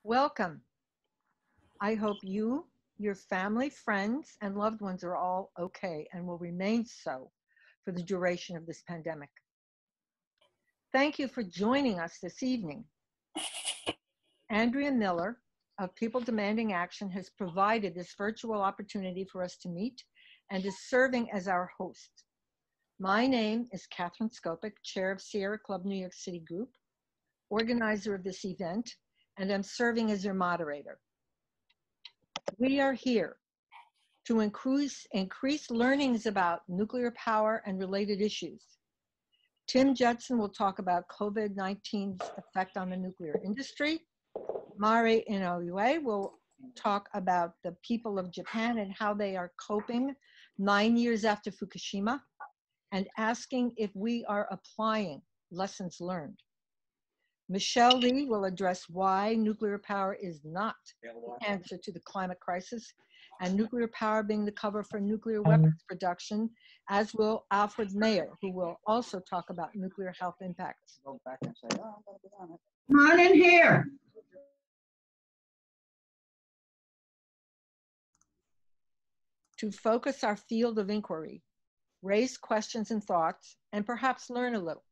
Welcome. I hope you, your family, friends, and loved ones are all okay and will remain so for the duration of this pandemic. Thank you for joining us this evening. Andrea Miller of People Demanding Action has provided this virtual opportunity for us to meet and is serving as our host. My name is Catherine Skopik, Chair of Sierra Club New York City Group, organizer of this event, and I'm serving as your moderator. We are here to increase learnings about nuclear power and related issues. Tim Judson will talk about COVID-19's effect on the nuclear industry. Mari Inouye will talk about the people of Japan and how they are coping 9 years after Fukushima and asking if we are applying lessons learned. Michelle Lee will address why nuclear power is not the answer to the climate crisis and nuclear power being the cover for nuclear weapons production, as will Alfred Mayer, who will also talk about nuclear health impacts. Come on in here. To focus our field of inquiry, raise questions and thoughts, and perhaps learn a little.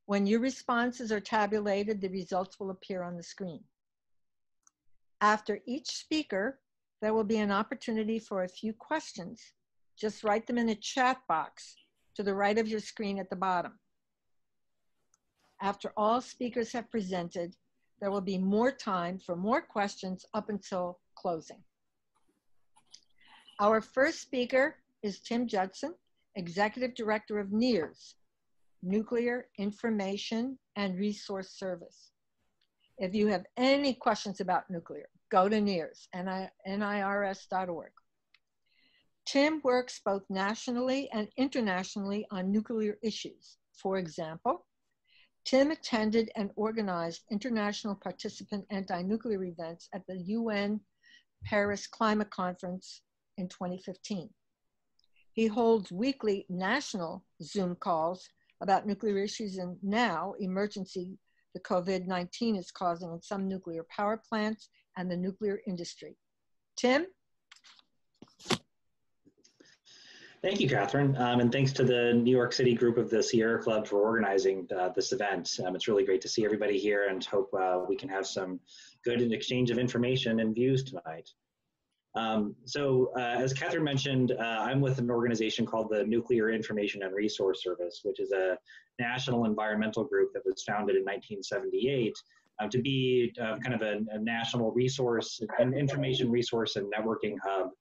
When your responses are tabulated, the results will appear on the screen. After each speaker, there will be an opportunity for a few questions. Just write them in the chat box to the right of your screen at the bottom. After all speakers have presented, there will be more time for more questions up until closing. Our first speaker is Tim Judson, Executive Director of NIRS, Nuclear Information and Resource Service. If you have any questions about nuclear, go to NIRS, NIRS.org. Tim works both nationally and internationally on nuclear issues. For example, Tim attended and organized international participant anti-nuclear events at the UN Paris Climate Conference in 2015. He holds weekly national Zoom calls about nuclear issues and now emergency the COVID-19 is causing in some nuclear power plants and the nuclear industry. Tim? Thank you, Catherine, and thanks to the New York City group of the Sierra Club for organizing this event. It's really great to see everybody here and hope we can have some good exchange of information and views tonight. As Catherine mentioned, I'm with an organization called the Nuclear Information and Resource Service, which is a national environmental group that was founded in 1978 to be kind of a national resource and information resource and networking hub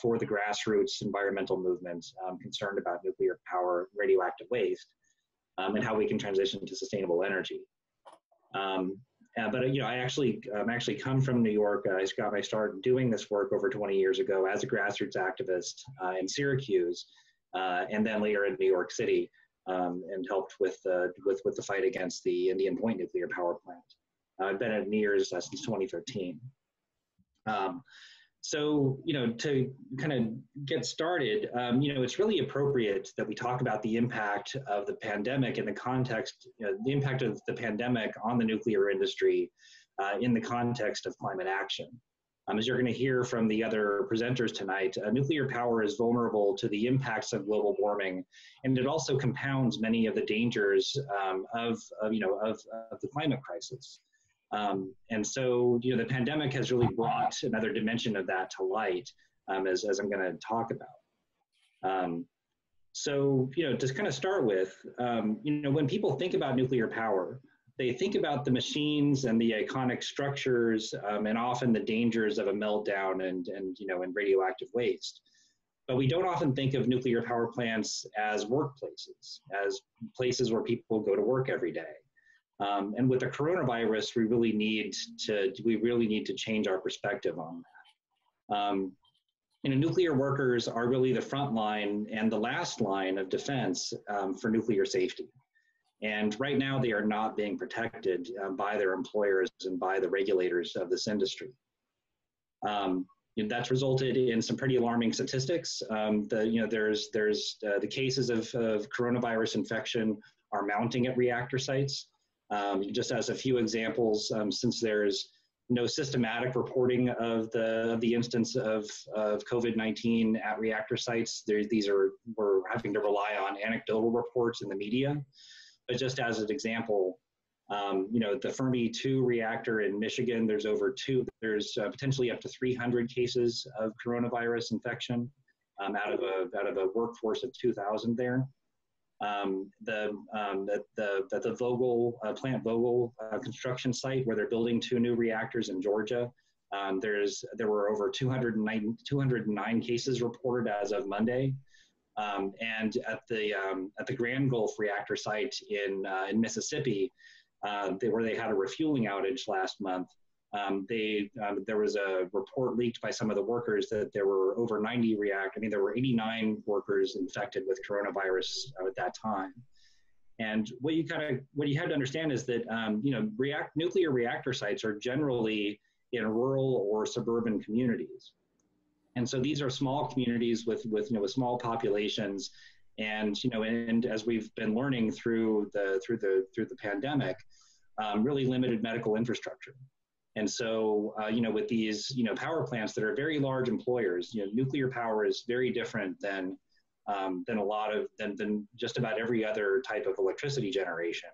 for the grassroots environmental movement concerned about nuclear power, radioactive waste, and how we can transition to sustainable energy. But I actually come from New York. I got my start doing this work over 20 years ago as a grassroots activist in Syracuse, and then later in New York City, and helped with the fight against the Indian Point nuclear power plant. I've been at NIRS since 2013. To kind of get started, it's really appropriate that we talk about the impact of the pandemic in the context, the impact of the pandemic on the nuclear industry in the context of climate action. As you're going to hear from the other presenters tonight, nuclear power is vulnerable to the impacts of global warming, and it also compounds many of the dangers of the climate crisis. The pandemic has really brought another dimension of that to light, as I'm going to talk about. To kind of start with, when people think about nuclear power, they think about the machines and the iconic structures, and often the dangers of a meltdown and radioactive waste. But we don't often think of nuclear power plants as workplaces, as places where people go to work every day. And with the coronavirus, we really need to change our perspective on that. Nuclear workers are really the front line and the last line of defense for nuclear safety. And right now, they are not being protected by their employers and by the regulators of this industry. That's resulted in some pretty alarming statistics. There's the cases of coronavirus infection are mounting at reactor sites. Just as a few examples, since there's no systematic reporting of the instance of COVID-19 at reactor sites. We're having to rely on anecdotal reports in the media. But just as an example, the Fermi 2 reactor in Michigan, there's potentially up to 300 cases of coronavirus infection out of a workforce of 2,000 there. The Vogtle Plant Vogtle construction site, where they're building 2 new reactors in Georgia, there were over 209 cases reported as of Monday. And at the Grand Gulf reactor site in Mississippi, where they had a refueling outage last month, there was a report leaked by some of the workers that there were over 90 there were 89 workers infected with coronavirus at that time. And what you had to understand is that nuclear reactor sites are generally in rural or suburban communities, and so these are small communities with small populations, and and as we've been learning through the pandemic, really limited medical infrastructure. And so, with these, power plants that are very large employers, nuclear power is very different than just about every other type of electricity generation.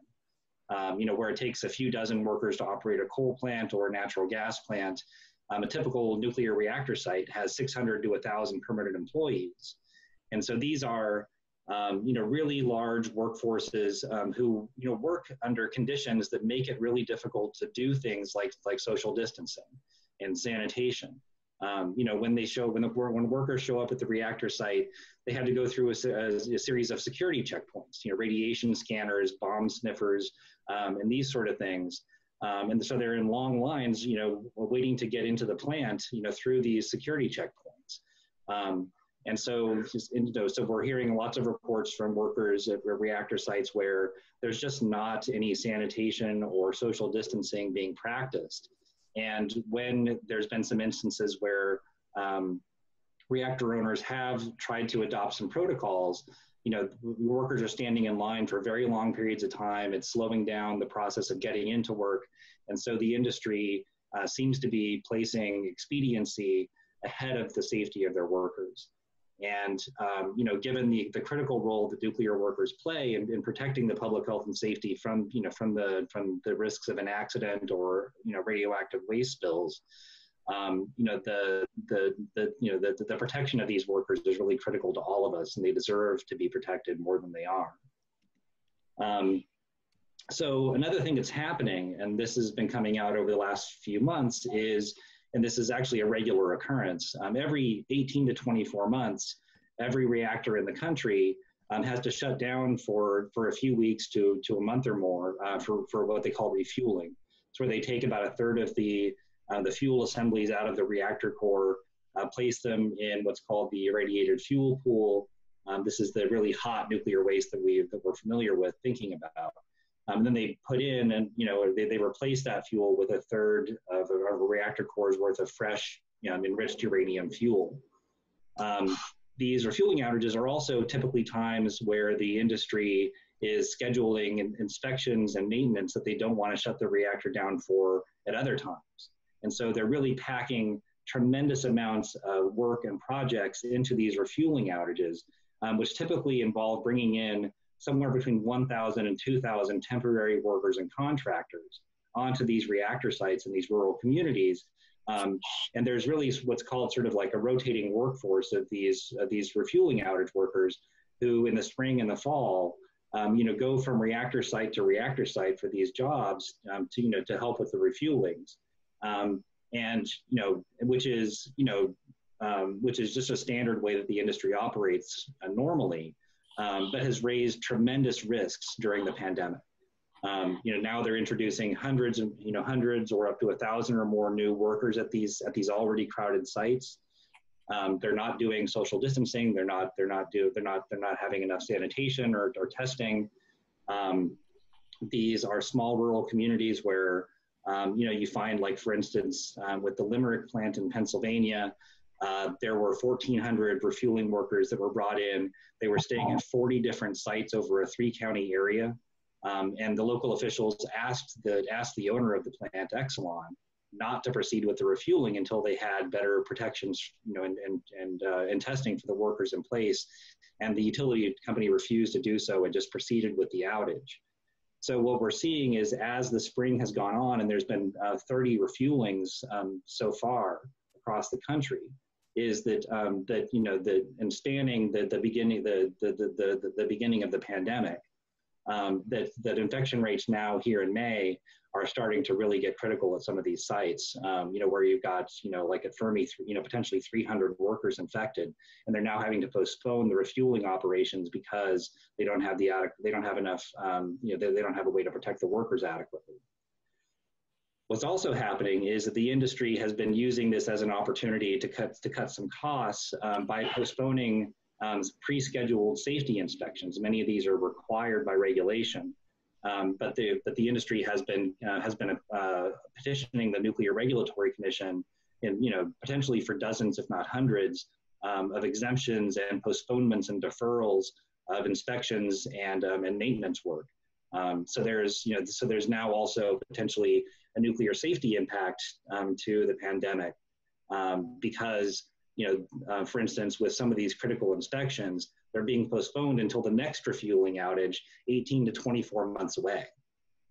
Where it takes a few dozen workers to operate a coal plant or a natural gas plant, a typical nuclear reactor site has 600 to 1,000 permanent employees. And so these are really large workforces who work under conditions that make it really difficult to do things like social distancing and sanitation. When workers show up at the reactor site, they had to go through a series of security checkpoints, radiation scanners, bomb sniffers, and these sort of things. And so they're in long lines, waiting to get into the plant, through these security checkpoints. And so we're hearing lots of reports from workers at reactor sites where there's just not any sanitation or social distancing being practiced. And when there's been some instances where reactor owners have tried to adopt some protocols, workers are standing in line for very long periods of time. It's slowing down the process of getting into work. And so the industry seems to be placing expediency ahead of the safety of their workers. And, given the critical role that nuclear workers play in protecting the public health and safety from the risks of an accident or, radioactive waste spills, the protection of these workers is really critical to all of us, and they deserve to be protected more than they are. So another thing that's happening, and this has been coming out over the last few months, and this is actually a regular occurrence, every 18 to 24 months, every reactor in the country has to shut down for a few weeks to a month or more for what they call refueling. It's where they take about a third of the fuel assemblies out of the reactor core, place them in what's called the irradiated fuel pool. This is the really hot nuclear waste that we're familiar with thinking about. And then they put in, and they replace that fuel with a third of a reactor core's worth of fresh, enriched uranium fuel. These refueling outages are also typically times where the industry is scheduling inspections and maintenance that they don't want to shut the reactor down for at other times. And so they're really packing tremendous amounts of work and projects into these refueling outages, which typically involve bringing in somewhere between 1,000 and 2,000 temporary workers and contractors onto these reactor sites in these rural communities. And there's really what's called sort of like a rotating workforce of these refueling outage workers who in the spring and the fall, go from reactor site to reactor site for these jobs to help with the refuelings. Which is just a standard way that the industry operates normally. But has raised tremendous risks during the pandemic. Now they're introducing hundreds or up to 1,000 or more new workers at these already crowded sites. They're not doing social distancing. They're not having enough sanitation or testing. These are small rural communities where you find, like for instance, with the Limerick plant in Pennsylvania. There were 1,400 refueling workers that were brought in. They were staying at 40 different sites over a 3-county area. And the local officials asked the owner of the plant, Exelon, not to proceed with the refueling until they had better protections, and testing for the workers in place. And the utility company refused to do so and just proceeded with the outage. So what we're seeing is, as the spring has gone on, and there's been 30 refuelings so far across the country, is that and spanning the beginning the beginning of the pandemic, that infection rates now here in May are starting to really get critical at some of these sites, where you've got, like at Fermi, potentially 300 workers infected, and they're now having to postpone the refueling operations because they don't have enough, they don't have a way to protect the workers adequately. What's also happening is that the industry has been using this as an opportunity to cut some costs by postponing pre-scheduled safety inspections. Many of these are required by regulation, but the industry has been petitioning the Nuclear Regulatory Commission, potentially for dozens, if not hundreds, of exemptions and postponements and deferrals of inspections and maintenance work. So there's now also potentially a nuclear safety impact to the pandemic, because for instance, with some of these critical inspections, they're being postponed until the next refueling outage, 18 to 24 months away.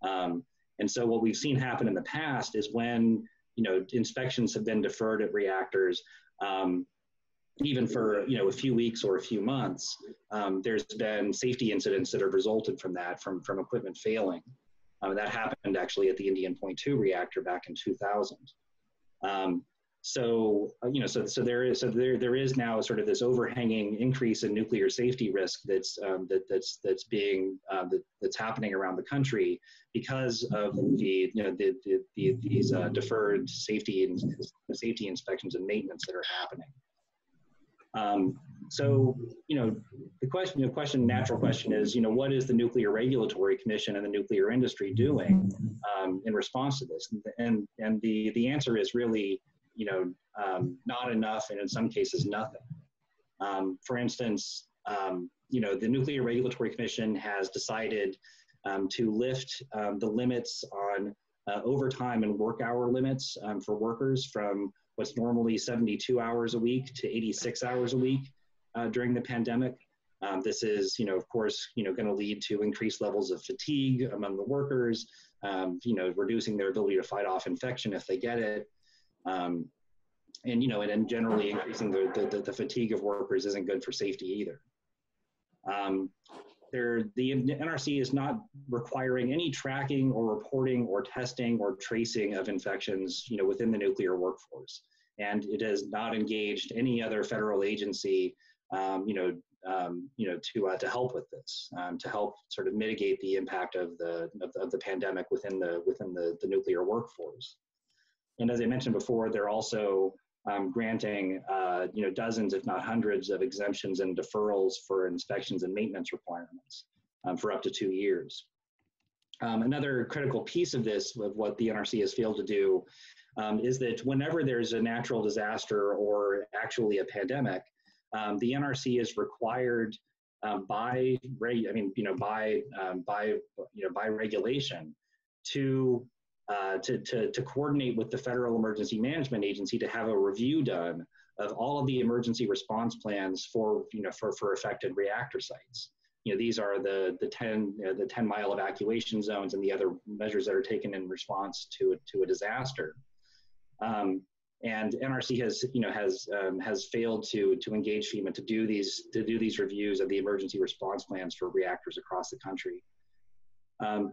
And so what we've seen happen in the past is when inspections have been deferred at reactors, even for a few weeks or a few months, there's been safety incidents that have resulted from that, from equipment failing. That happened actually at the Indian Point 2 reactor back in 2000. So there is now sort of this overhanging increase in nuclear safety risk that's happening around the country because of these deferred safety inspections and maintenance that are happening. So the natural question is, what is the Nuclear Regulatory Commission and the nuclear industry doing in response to this? And the answer is really, not enough, and in some cases nothing. For instance, the Nuclear Regulatory Commission has decided to lift the limits on overtime and work hour limits for workers from what's normally 72 hours a week to 86 hours a week during the pandemic. This is, of course, going to lead to increased levels of fatigue among the workers, reducing their ability to fight off infection if they get it. And generally increasing the fatigue of workers isn't good for safety either. The NRC is not requiring any tracking or reporting or testing or tracing of infections, within the nuclear workforce. And it has not engaged any other federal agency, to help with this, to help sort of mitigate the impact of the pandemic within the nuclear workforce. And as I mentioned before, they're also granting dozens, if not hundreds, of exemptions and deferrals for inspections and maintenance requirements for up to 2 years. Another critical piece of this, of what the NRC has failed to do, is that whenever there's a natural disaster or actually a pandemic, the NRC is required by regulation to coordinate with the Federal Emergency Management Agency to have a review done of all of the emergency response plans for affected reactor sites. These are the 10-mile evacuation zones and the other measures that are taken in response to a disaster. And NRC has failed to engage FEMA to do these reviews of the emergency response plans for reactors across the country.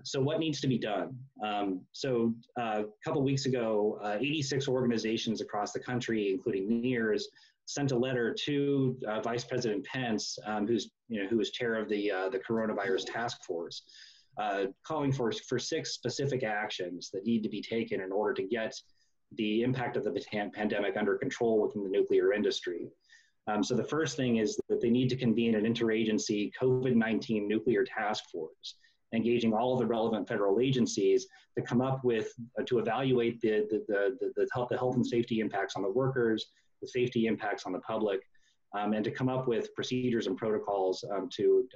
So what needs to be done? A couple weeks ago, 86 organizations across the country, including NEARS, sent a letter to Vice President Pence, who is chair of the coronavirus task force, calling for 6 specific actions that need to be taken in order to get the impact of the pandemic under control within the nuclear industry. So the first thing is that they need to convene an interagency COVID-19 nuclear task force, engaging all of the relevant federal agencies to come up with, to evaluate the health and safety impacts on the workers, the safety impacts on the public, and to come up with procedures and protocols to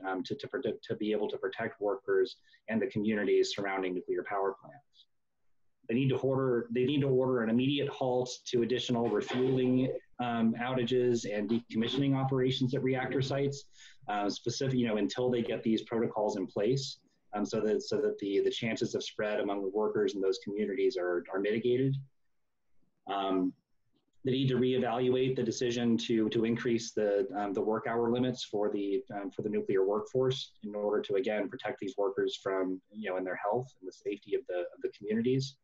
be able to protect workers and the communities surrounding nuclear power plants. They need to order an immediate halt to additional refueling outages and decommissioning operations at reactor sites, until they get these protocols in place, so that the chances of spread among the workers in those communities are mitigated. They need to reevaluate the decision to increase the work hour limits for the nuclear workforce in order to, again, protect these workers from, and their health and the safety of the communities.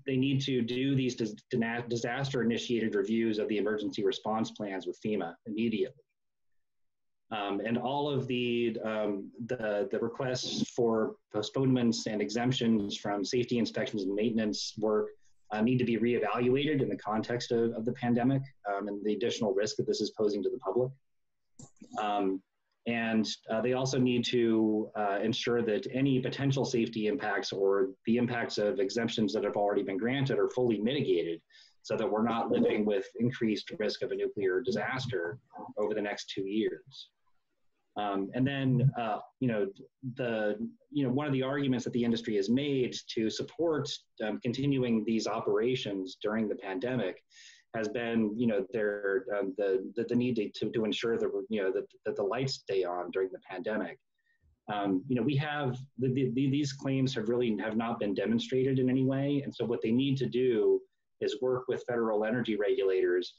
They need to do these disaster-initiated reviews of the emergency response plans with FEMA immediately. And all of the requests for postponements and exemptions from safety inspections and maintenance work need to be reevaluated in the context of the pandemic and the additional risk that this is posing to the public. And they also need to ensure that any potential safety impacts or the impacts of exemptions that have already been granted are fully mitigated, so that we're not living with increased risk of a nuclear disaster over the next 2 years. And then, one of the arguments that the industry has made to support continuing these operations during the pandemic has been, the need to ensure that, that the lights stay on during the pandemic. We have, these claims have not been demonstrated in any way. And so what they need to do is work with federal energy regulators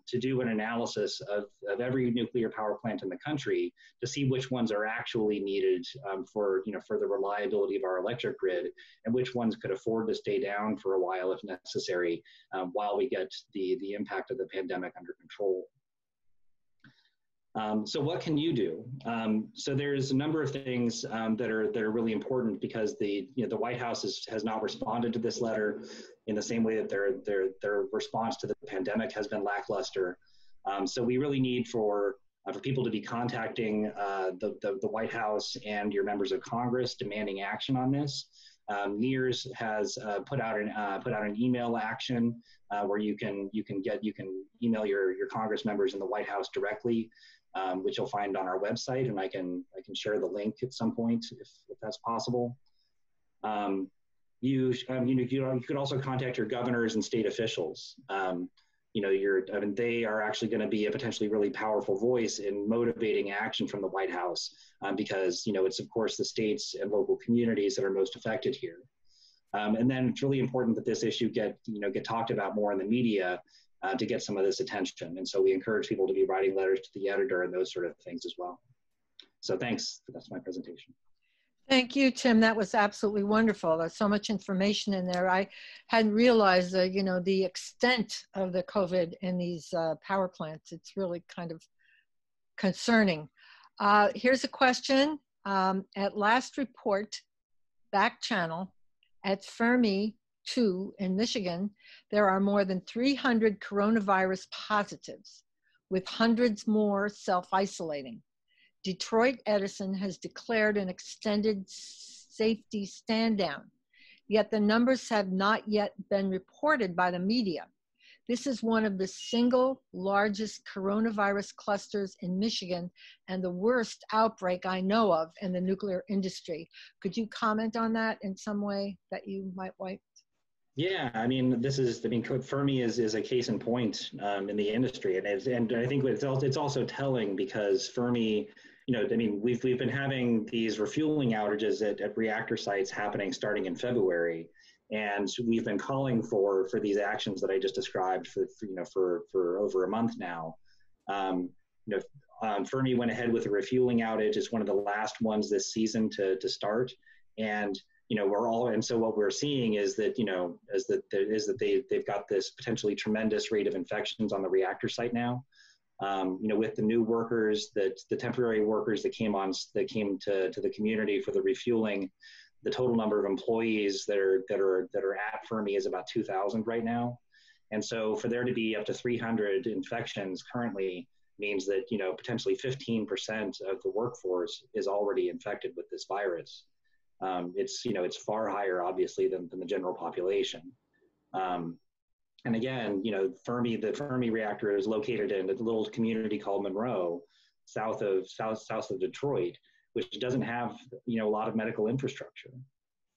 to do an analysis of every nuclear power plant in the country to see which ones are actually needed for the reliability of our electric grid, and which ones could afford to stay down for a while if necessary, while we get the impact of the pandemic under control. So what can you do? So there's a number of things that are really important, because the White House has not responded to this letter in the same way that their response to the pandemic has been lackluster. So we really need for people to be contacting the White House and your members of Congress demanding action on this. NEARS has put out an email action where you can email your Congress members in the White House directly, which you'll find on our website, and I can share the link at some point if that's possible. You could also contact your governors and state officials. They are actually going to be a potentially really powerful voice in motivating action from the White House, because it's of course the states and local communities that are most affected here. And then it's really important that this issue get talked about more in the media to get some of this attention. And so we encourage people to be writing letters to the editor and those sort of things as well. So thanks. That's my presentation. Thank you, Tim. That was absolutely wonderful. There's so much information in there. I hadn't realized, the extent of the COVID in these power plants. It's really kind of concerning. Here's a question. At last report, back channel, at Fermi 2 in Michigan, there are more than 300 coronavirus positives, with hundreds more self-isolating. Detroit Edison has declared an extended safety stand down, yet the numbers have not yet been reported by the media. This is one of the single largest coronavirus clusters in Michigan and the worst outbreak I know of in the nuclear industry. Could you comment on that in some way that you might like? Yeah, Fermi is a case in point in the industry, and I think it's also telling, because Fermi, we've been having these refueling outages at reactor sites happening starting in February, and we've been calling for these actions that I just described for over a month now. Fermi went ahead with a refueling outage. It's one of the last ones this season to start, and so what we're seeing is that they've got this potentially tremendous rate of infections on the reactor site now. With the new workers, the temporary workers that came to the community for the refueling, the total number of employees that are at Fermi is about 2,000 right now. And so for there to be up to 300 infections currently means that potentially 15% of the workforce is already infected with this virus. It's far higher, obviously, than the general population. And again, the Fermi reactor is located in a little community called Monroe, south of Detroit, which doesn't have a lot of medical infrastructure.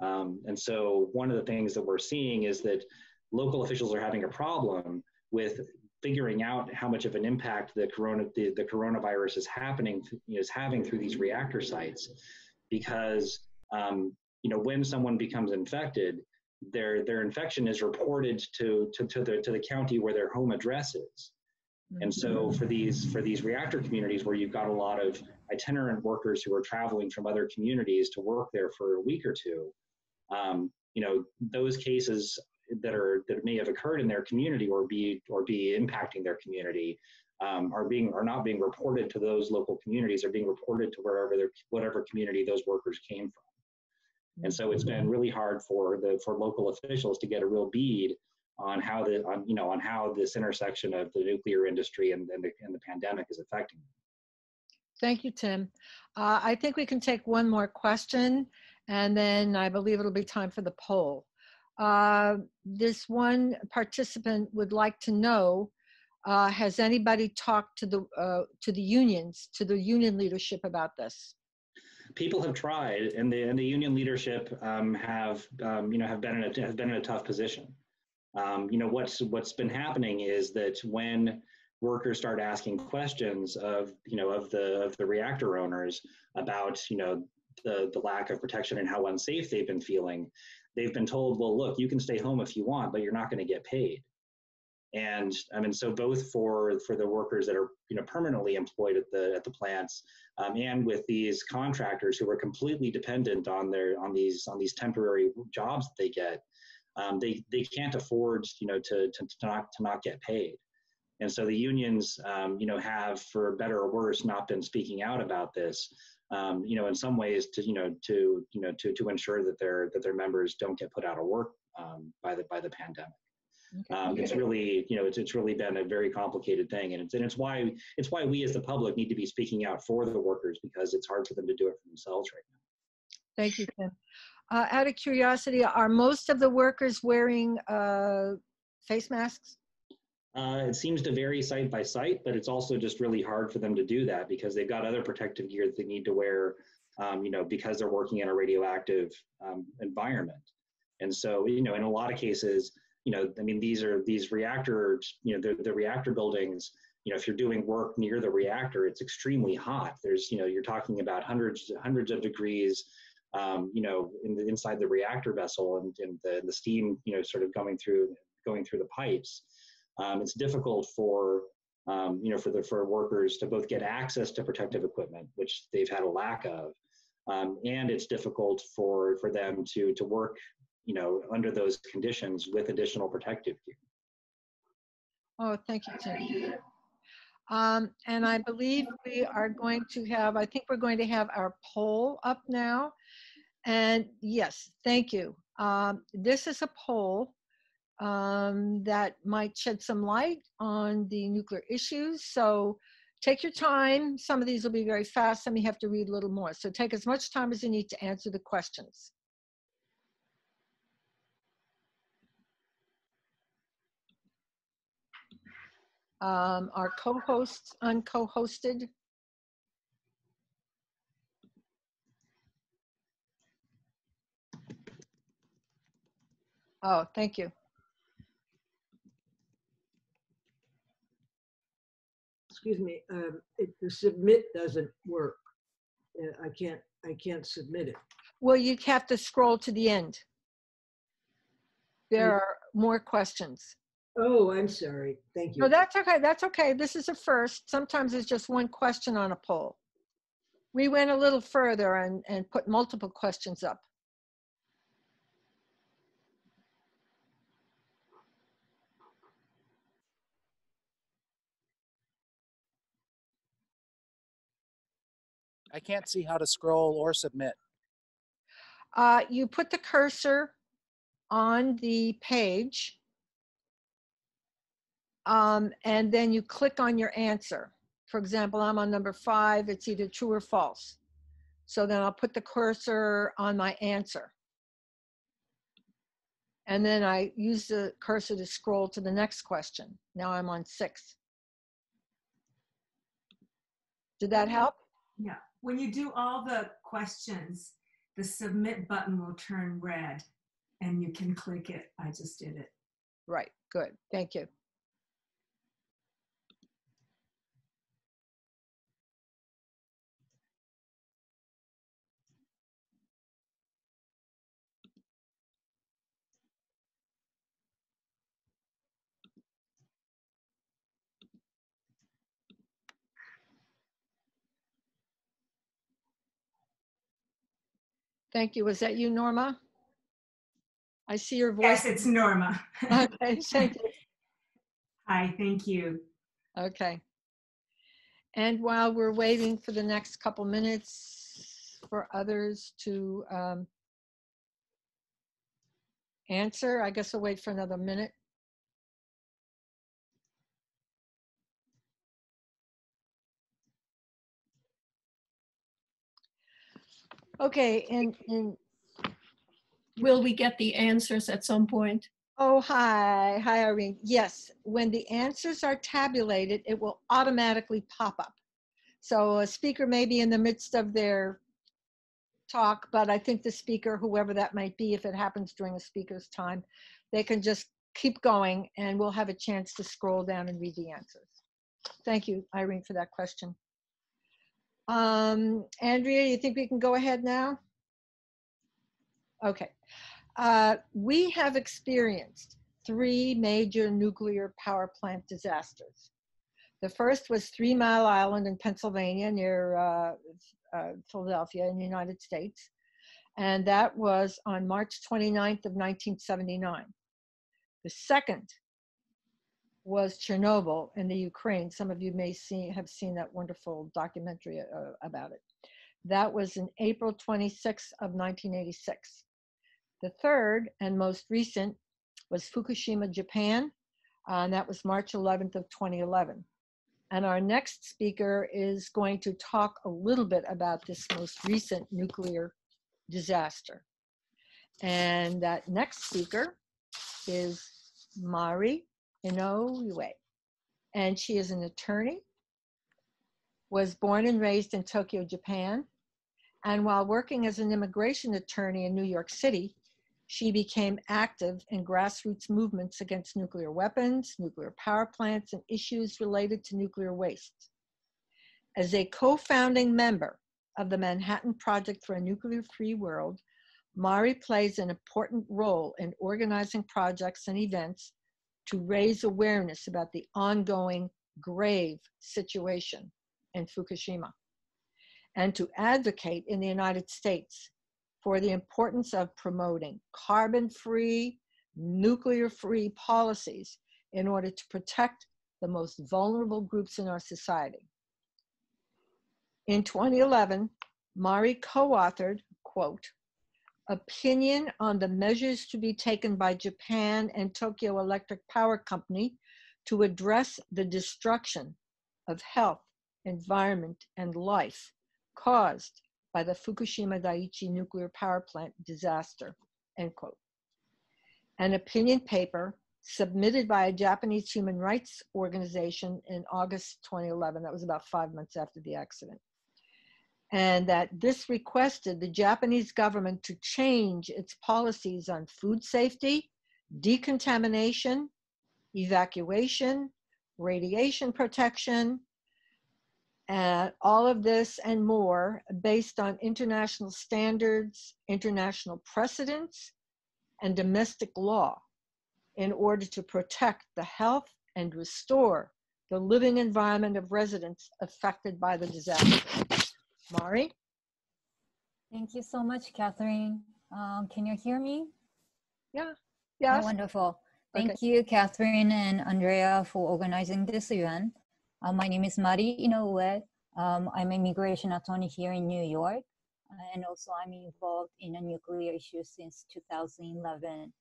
And so one of the things that we're seeing is that local officials are having a problem with figuring out how much of an impact the coronavirus is having through these reactor sites, because when someone becomes infected, their infection is reported to the county where their home address is. And so for these reactor communities where you've got a lot of itinerant workers who are traveling from other communities to work there for a week or two, those cases that may have occurred in their community or be impacting their community are not being reported to those local communities, are being reported to whatever community those workers came from. And so it's been really hard for local officials to get a real bead on how this intersection of the nuclear industry and the pandemic is affecting them. Thank you, Tim. I think we can take one more question, and then I believe it'll be time for the poll. This one participant would like to know, has anybody talked to the unions, to the union leadership about this? People have tried, and the union leadership have been in a tough position. What's been happening is that when workers start asking questions of the reactor owners about the lack of protection and how unsafe they've been feeling, they've been told, well, look, you can stay home if you want, but you're not going to get paid. And so both for the workers that are permanently employed at the plants, and with these contractors who are completely dependent on these temporary jobs that they get, they can't afford to not get paid. And so the unions have, for better or worse, not been speaking out about this, in some ways to ensure that their members don't get put out of work by the pandemic. Okay. It's really it's really been a very complicated thing, and it's why we as the public need to be speaking out for the workers, because it's hard for them to do it for themselves right now. Thank you, Tim. Out of curiosity, are most of the workers wearing face masks? It seems to vary site by site, but it's also just really hard for them to do that because they've got other protective gear that they need to wear, because they're working in a radioactive environment. And so, in a lot of cases, these reactors, the reactor buildings, if you're doing work near the reactor, it's extremely hot. There's, you're talking about hundreds of degrees, inside the reactor vessel, and the steam, sort of going through the pipes. It's difficult for workers to both get access to protective equipment, which they've had a lack of, and it's difficult for them to work, under those conditions with additional protective gear. Oh, thank you, Tim. And I believe we are going to have, I think we're going to have our poll up now. And yes, thank you. This is a poll that might shed some light on the nuclear issues. So take your time. Some of these will be very fast. Some you have to read a little more. So take as much time as you need to answer the questions. Our co-hosts unco-hosted. Oh, thank you. Excuse me, the submit doesn't work. I can't submit it. Well, you'd have to scroll to the end. There are more questions. Oh, I'm sorry. Thank you. No, that's okay. That's okay. This is a first. Sometimes it's just one question on a poll. We went a little further and put multiple questions up. I can't see how to scroll or submit. You put the cursor on the page, and then you click on your answer. For example, I'm on number 5. It's either true or false. So then I'll put the cursor on my answer. And then I use the cursor to scroll to the next question. Now I'm on 6. Did that help? Yeah. When you do all the questions, the submit button will turn red and you can click it. I just did it. Right, good, thank you. Thank you. Was that you, Norma? I see your voice. Yes, it's Norma. Okay, thank you. Hi, thank you. Okay. And while we're waiting for the next couple minutes for others to answer, I guess I'll wait for another minute. Okay, and Will we get the answers at some point? oh, hi, Irene. Yes, when the answers are tabulated, it will automatically pop up. So a speaker may be in the midst of their talk, but I think the speaker, whoever that might be, if it happens during a speaker's time, they can just keep going and we'll have a chance to scroll down and read the answers. Thank you, Irene, for that question. Andrea, you think we can go ahead now? Okay. We have experienced 3 major nuclear power plant disasters. The first was 3 Mile Island in Pennsylvania near Philadelphia in the United States. And that was on March 29th of 1979. The second was Chernobyl in the Ukraine. Some of you may have seen that wonderful documentary about it. That was in April 26th of 1986. The third and most recent was Fukushima, Japan, and that was March 11th of 2011. And our next speaker is going to talk a little bit about this most recent nuclear disaster. And that next speaker is Mari Inouye. And she is an attorney, was born and raised in Tokyo, Japan. And while working as an immigration attorney in New York City, she became active in grassroots movements against nuclear weapons, nuclear power plants, and issues related to nuclear waste. As a co-founding member of the Manhattan Project for a Nuclear-Free World, Mari plays an important role in organizing projects and events to raise awareness about the ongoing grave situation in Fukushima, and to advocate in the United States for the importance of promoting carbon-free, nuclear-free policies in order to protect the most vulnerable groups in our society. In 2011, Mari co-authored, quote, "Opinion on the measures to be taken by Japan and Tokyo Electric Power Company to address the destruction of health, environment, and life caused by the Fukushima Daiichi nuclear power plant disaster," end quote. An opinion paper submitted by a Japanese human rights organization in August 2011, that was about 5 months after the accident. And that this requested the Japanese government to change its policies on food safety, decontamination, evacuation, radiation protection, and all of this and more based on international standards, international precedents, and domestic law in order to protect the health and restore the living environment of residents affected by the disaster. Mari? Thank you so much, Catherine. Can you hear me? Yeah. Oh, Yes. wonderful. Thank Okay. you, Catherine and Andrea, for organizing this event. My name is Mari Inouye. I'm an immigration attorney here in New York, and also I'm involved in a nuclear issue since 2011.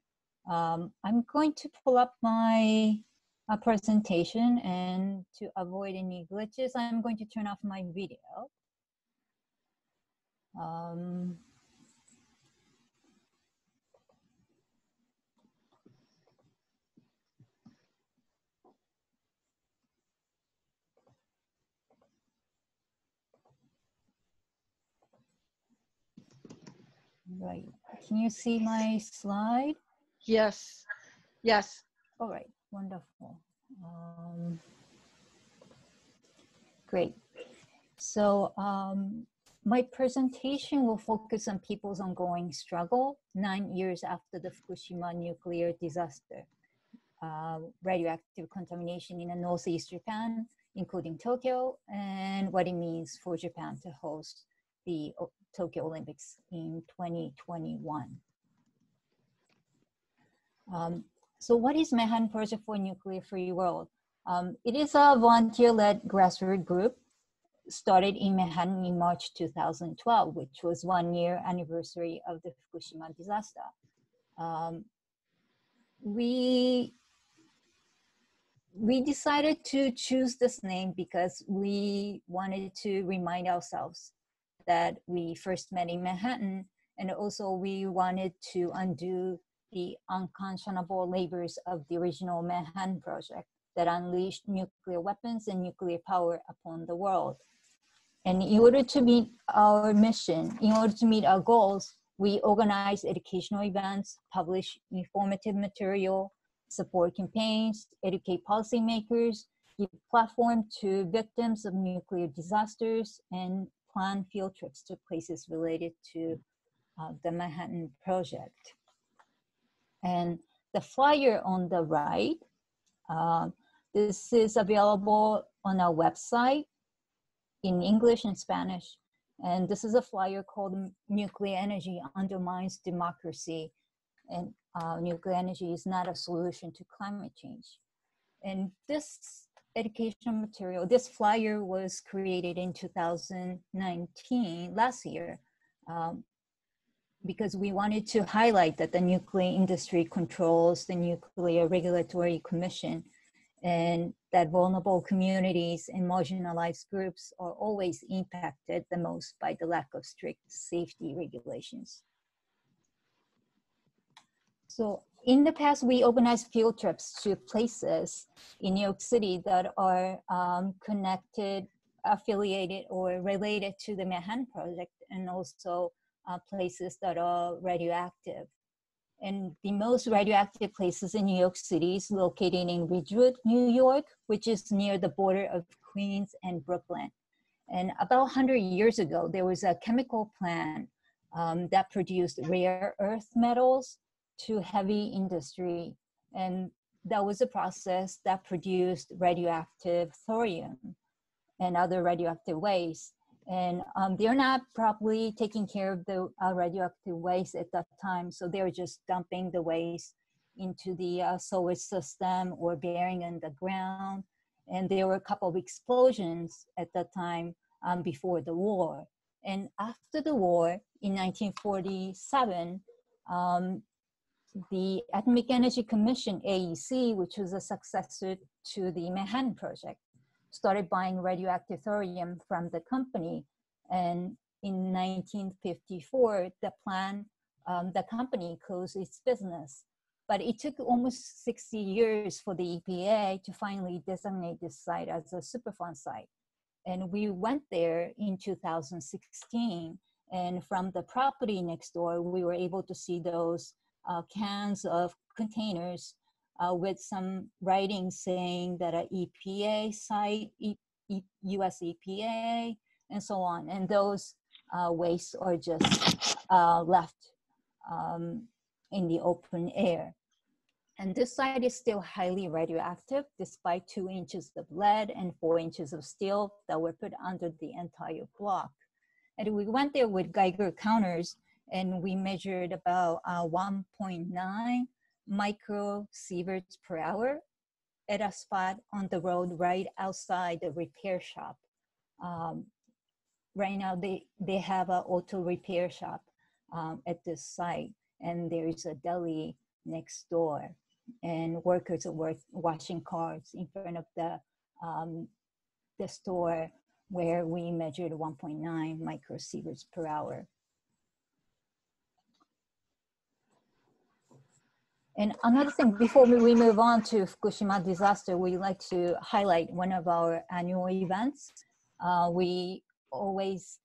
I'm going to pull up my presentation, and to avoid any glitches, I'm going to turn off my video. Right. Can you see my slide? Yes. Yes. All right. Wonderful. Great. So my presentation will focus on people's ongoing struggle 9 years after the Fukushima nuclear disaster. Radioactive contamination in the northeast Japan, including Tokyo, and what it means for Japan to host the Tokyo Olympics in 2021. So what is Manhattan Project for a Nuclear-Free World? It is a volunteer-led grassroots group started in Manhattan in March 2012, which was 1 year anniversary of the Fukushima disaster. We decided to choose this name because we wanted to remind ourselves that we first met in Manhattan, and also we wanted to undo the unconscionable labors of the original Manhattan Project that unleashed nuclear weapons and nuclear power upon the world. And in order to meet our mission, in order to meet our goals, we organize educational events, publish informative material, support campaigns, educate policymakers, give platform to victims of nuclear disasters, and plan field trips to places related to the Manhattan Project. And the flyer on the right, this is available on our website in English and Spanish. And this is a flyer called Nuclear Energy Undermines Democracy. And nuclear energy is not a solution to climate change. And this educational material, this flyer was created in 2019, last year, because we wanted to highlight that the nuclear industry controls the Nuclear Regulatory Commission, and that vulnerable communities and marginalized groups are always impacted the most by the lack of strict safety regulations. So in the past, we organized field trips to places in New York City that are connected, affiliated, or related to the Manhattan Project, and also places that are radioactive. And the most radioactive places in New York City is located in Ridgewood, New York, which is near the border of Queens and Brooklyn. And about 100 years ago, there was a chemical plant that produced rare earth metals to heavy industry. And that was a process that produced radioactive thorium and other radioactive waste. And they're not properly taking care of the radioactive waste at that time. So they were just dumping the waste into the sewage system or burying in the ground. And there were a couple of explosions at that time before the war. And after the war, in 1947, the Atomic Energy Commission, AEC, which was a successor to the Manhattan Project, started buying radioactive thorium from the company. And in 1954, the company closed its business. But it took almost 60 years for the EPA to finally designate this site as a Superfund site. And we went there in 2016. And from the property next door, we were able to see those cans of containers with some writing saying that an EPA site, US EPA, and so on. And those wastes are just left in the open air. And this site is still highly radioactive, despite 2 inches of lead and 4 inches of steel that were put under the entire block. And we went there with Geiger counters, and we measured about 1.9 microsieverts per hour at a spot on the road right outside the repair shop. Right now, they have an auto repair shop at this site, and there is a deli next door, and workers are washing cars in front of the store where we measured 1.9 microsieverts per hour. And another thing, before we move on to Fukushima disaster, we like to highlight one of our annual events. We always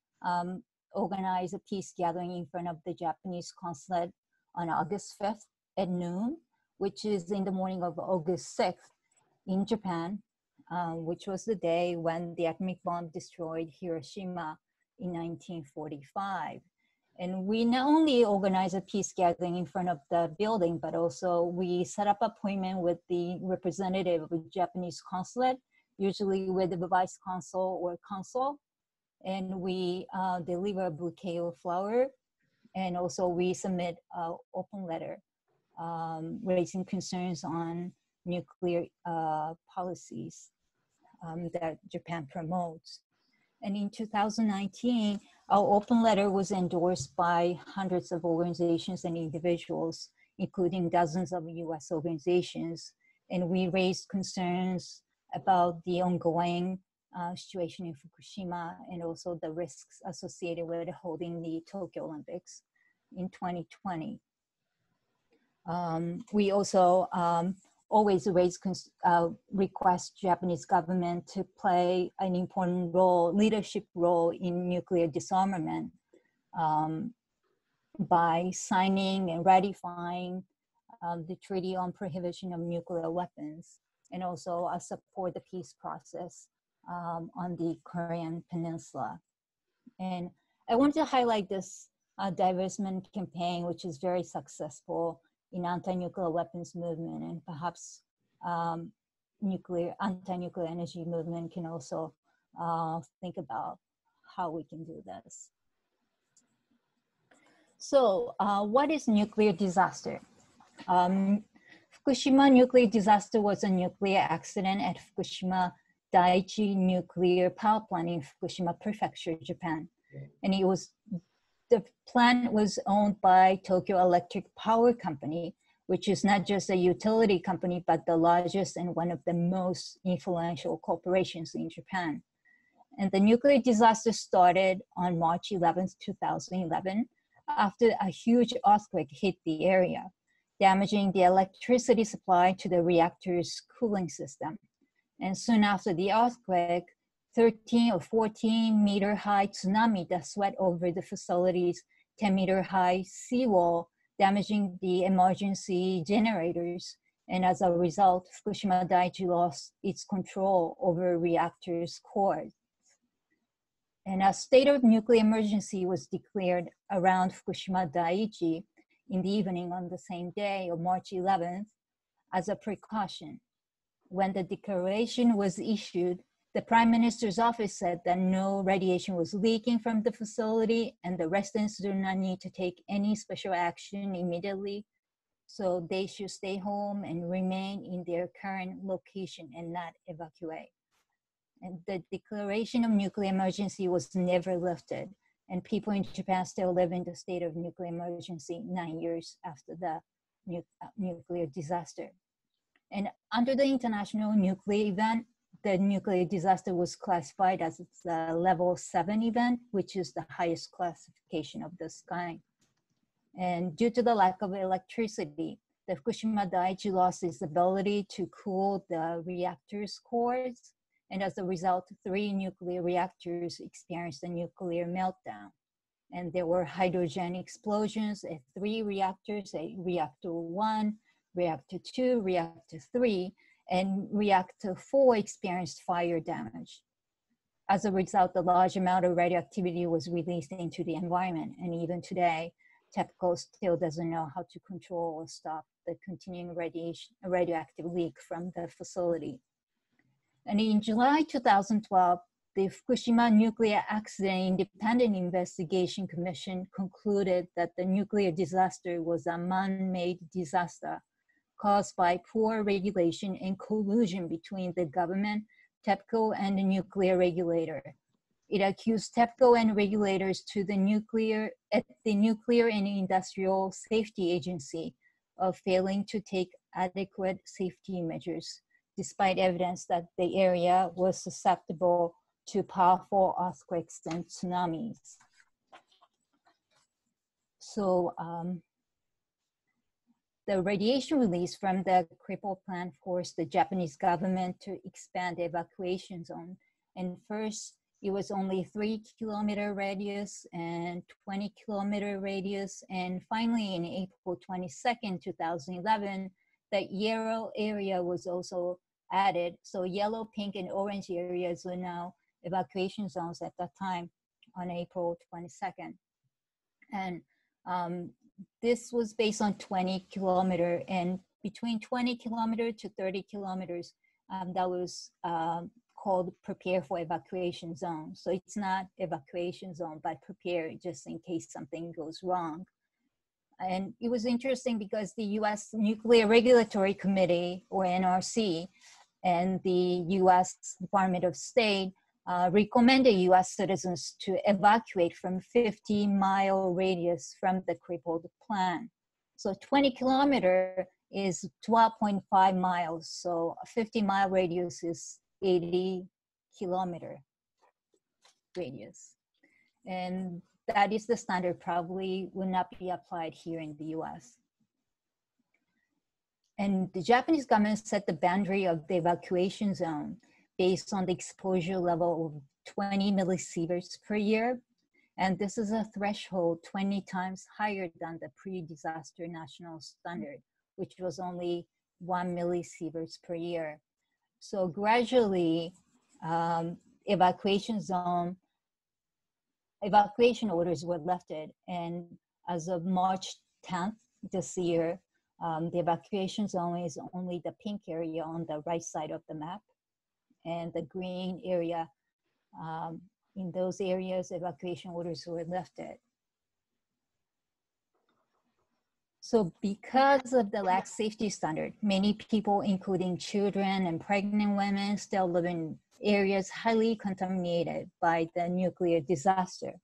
organized a peace gathering in front of the Japanese consulate on August 5th at noon, which is in the morning of August 6th in Japan, which was the day when the atomic bomb destroyed Hiroshima in 1945. And we not only organized a peace gathering in front of the building, but also we set up appointment with the representative of the Japanese consulate, usually with the vice consul or consul. And we deliver a bouquet of flower. And also we submit an open letter raising concerns on nuclear policies that Japan promotes. And in 2019, our open letter was endorsed by hundreds of organizations and individuals, including dozens of US organizations. And we raised concerns about the ongoing situation in Fukushima and also the risks associated with holding the Tokyo Olympics in 2020. We also always request Japanese government to play an important role, leadership role in nuclear disarmament by signing and ratifying the Treaty on Prohibition of Nuclear Weapons, and also support the peace process on the Korean Peninsula. And I want to highlight this divestment campaign, which is very successful in anti-nuclear weapons movement, and perhaps anti-nuclear energy movement can also think about how we can do this. So what is nuclear disaster? Fukushima nuclear disaster was a nuclear accident at Fukushima Daiichi nuclear power plant in Fukushima Prefecture, Japan. And the plant was owned by Tokyo Electric Power Company, which is not just a utility company, but the largest and one of the most influential corporations in Japan. And the nuclear disaster started on March 11th, 2011, after a huge earthquake hit the area, damaging the electricity supply to the reactor's cooling system. And soon after the earthquake, 13 or 14 meter high tsunami that swept over the facility's 10-meter high seawall, damaging the emergency generators. And as a result, Fukushima Daiichi lost its control over reactor's core. And a state of nuclear emergency was declared around Fukushima Daiichi in the evening on the same day of March 11th as a precaution. When the declaration was issued, the Prime Minister's office said that no radiation was leaking from the facility and the residents do not need to take any special action immediately. So they should stay home and remain in their current location and not evacuate. And the declaration of nuclear emergency was never lifted. And people in Japan still live in the state of nuclear emergency 9 years after the nuclear disaster. And under the international nuclear event, the nuclear disaster was classified as a level 7 event, which is the highest classification of this kind. And due to the lack of electricity, the Fukushima Daiichi lost its ability to cool the reactor's cores. And as a result, 3 nuclear reactors experienced a nuclear meltdown. And there were hydrogen explosions at 3 reactors, reactor 1, reactor 2, reactor 3, and reactor 4 experienced fire damage. As a result, a large amount of radioactivity was released into the environment. And even today, TEPCO still doesn't know how to control or stop the continuing radioactive leak from the facility. And in July 2012, the Fukushima Nuclear Accident Independent Investigation Commission concluded that the nuclear disaster was a man-made disaster caused by poor regulation and collusion between the government, TEPCO, and the nuclear regulator. It accused TEPCO and regulators at the Nuclear and Industrial Safety Agency of failing to take adequate safety measures, despite evidence that the area was susceptible to powerful earthquakes and tsunamis. So the radiation release from the crippled plant forced the Japanese government to expand the evacuation zone and first it was only 3-kilometer radius and 20-kilometer radius. And finally, in April 22nd, 2011, the yellow area was also added. So yellow, pink, and orange areas are now evacuation zones at that time on April 22nd. And this was based on 20-kilometer, and between 20 kilometers to 30 kilometers, that was called prepare for evacuation zone. So it's not evacuation zone, but prepare just in case something goes wrong. And it was interesting because the US Nuclear Regulatory Committee, or NRC, and the US Department of State recommended US citizens to evacuate from 50-mile radius from the crippled plant. So 20 kilometer is 12.5 miles. So a 50-mile radius is 80-kilometer radius. And that is the standard, probably would not be applied here in the US. And the Japanese government set the boundary of the evacuation zone based on the exposure level of 20 millisieverts per year. And this is a threshold 20 times higher than the pre-disaster national standard, which was only 1 millisieverts per year. So gradually, evacuation orders were lifted. And as of March 10th this year, the evacuation zone is only the pink area on the right side of the map. And the green area, in those areas, evacuation orders were lifted. So because of the lax safety standard, many people, including children and pregnant women, still live in areas highly contaminated by the nuclear disaster.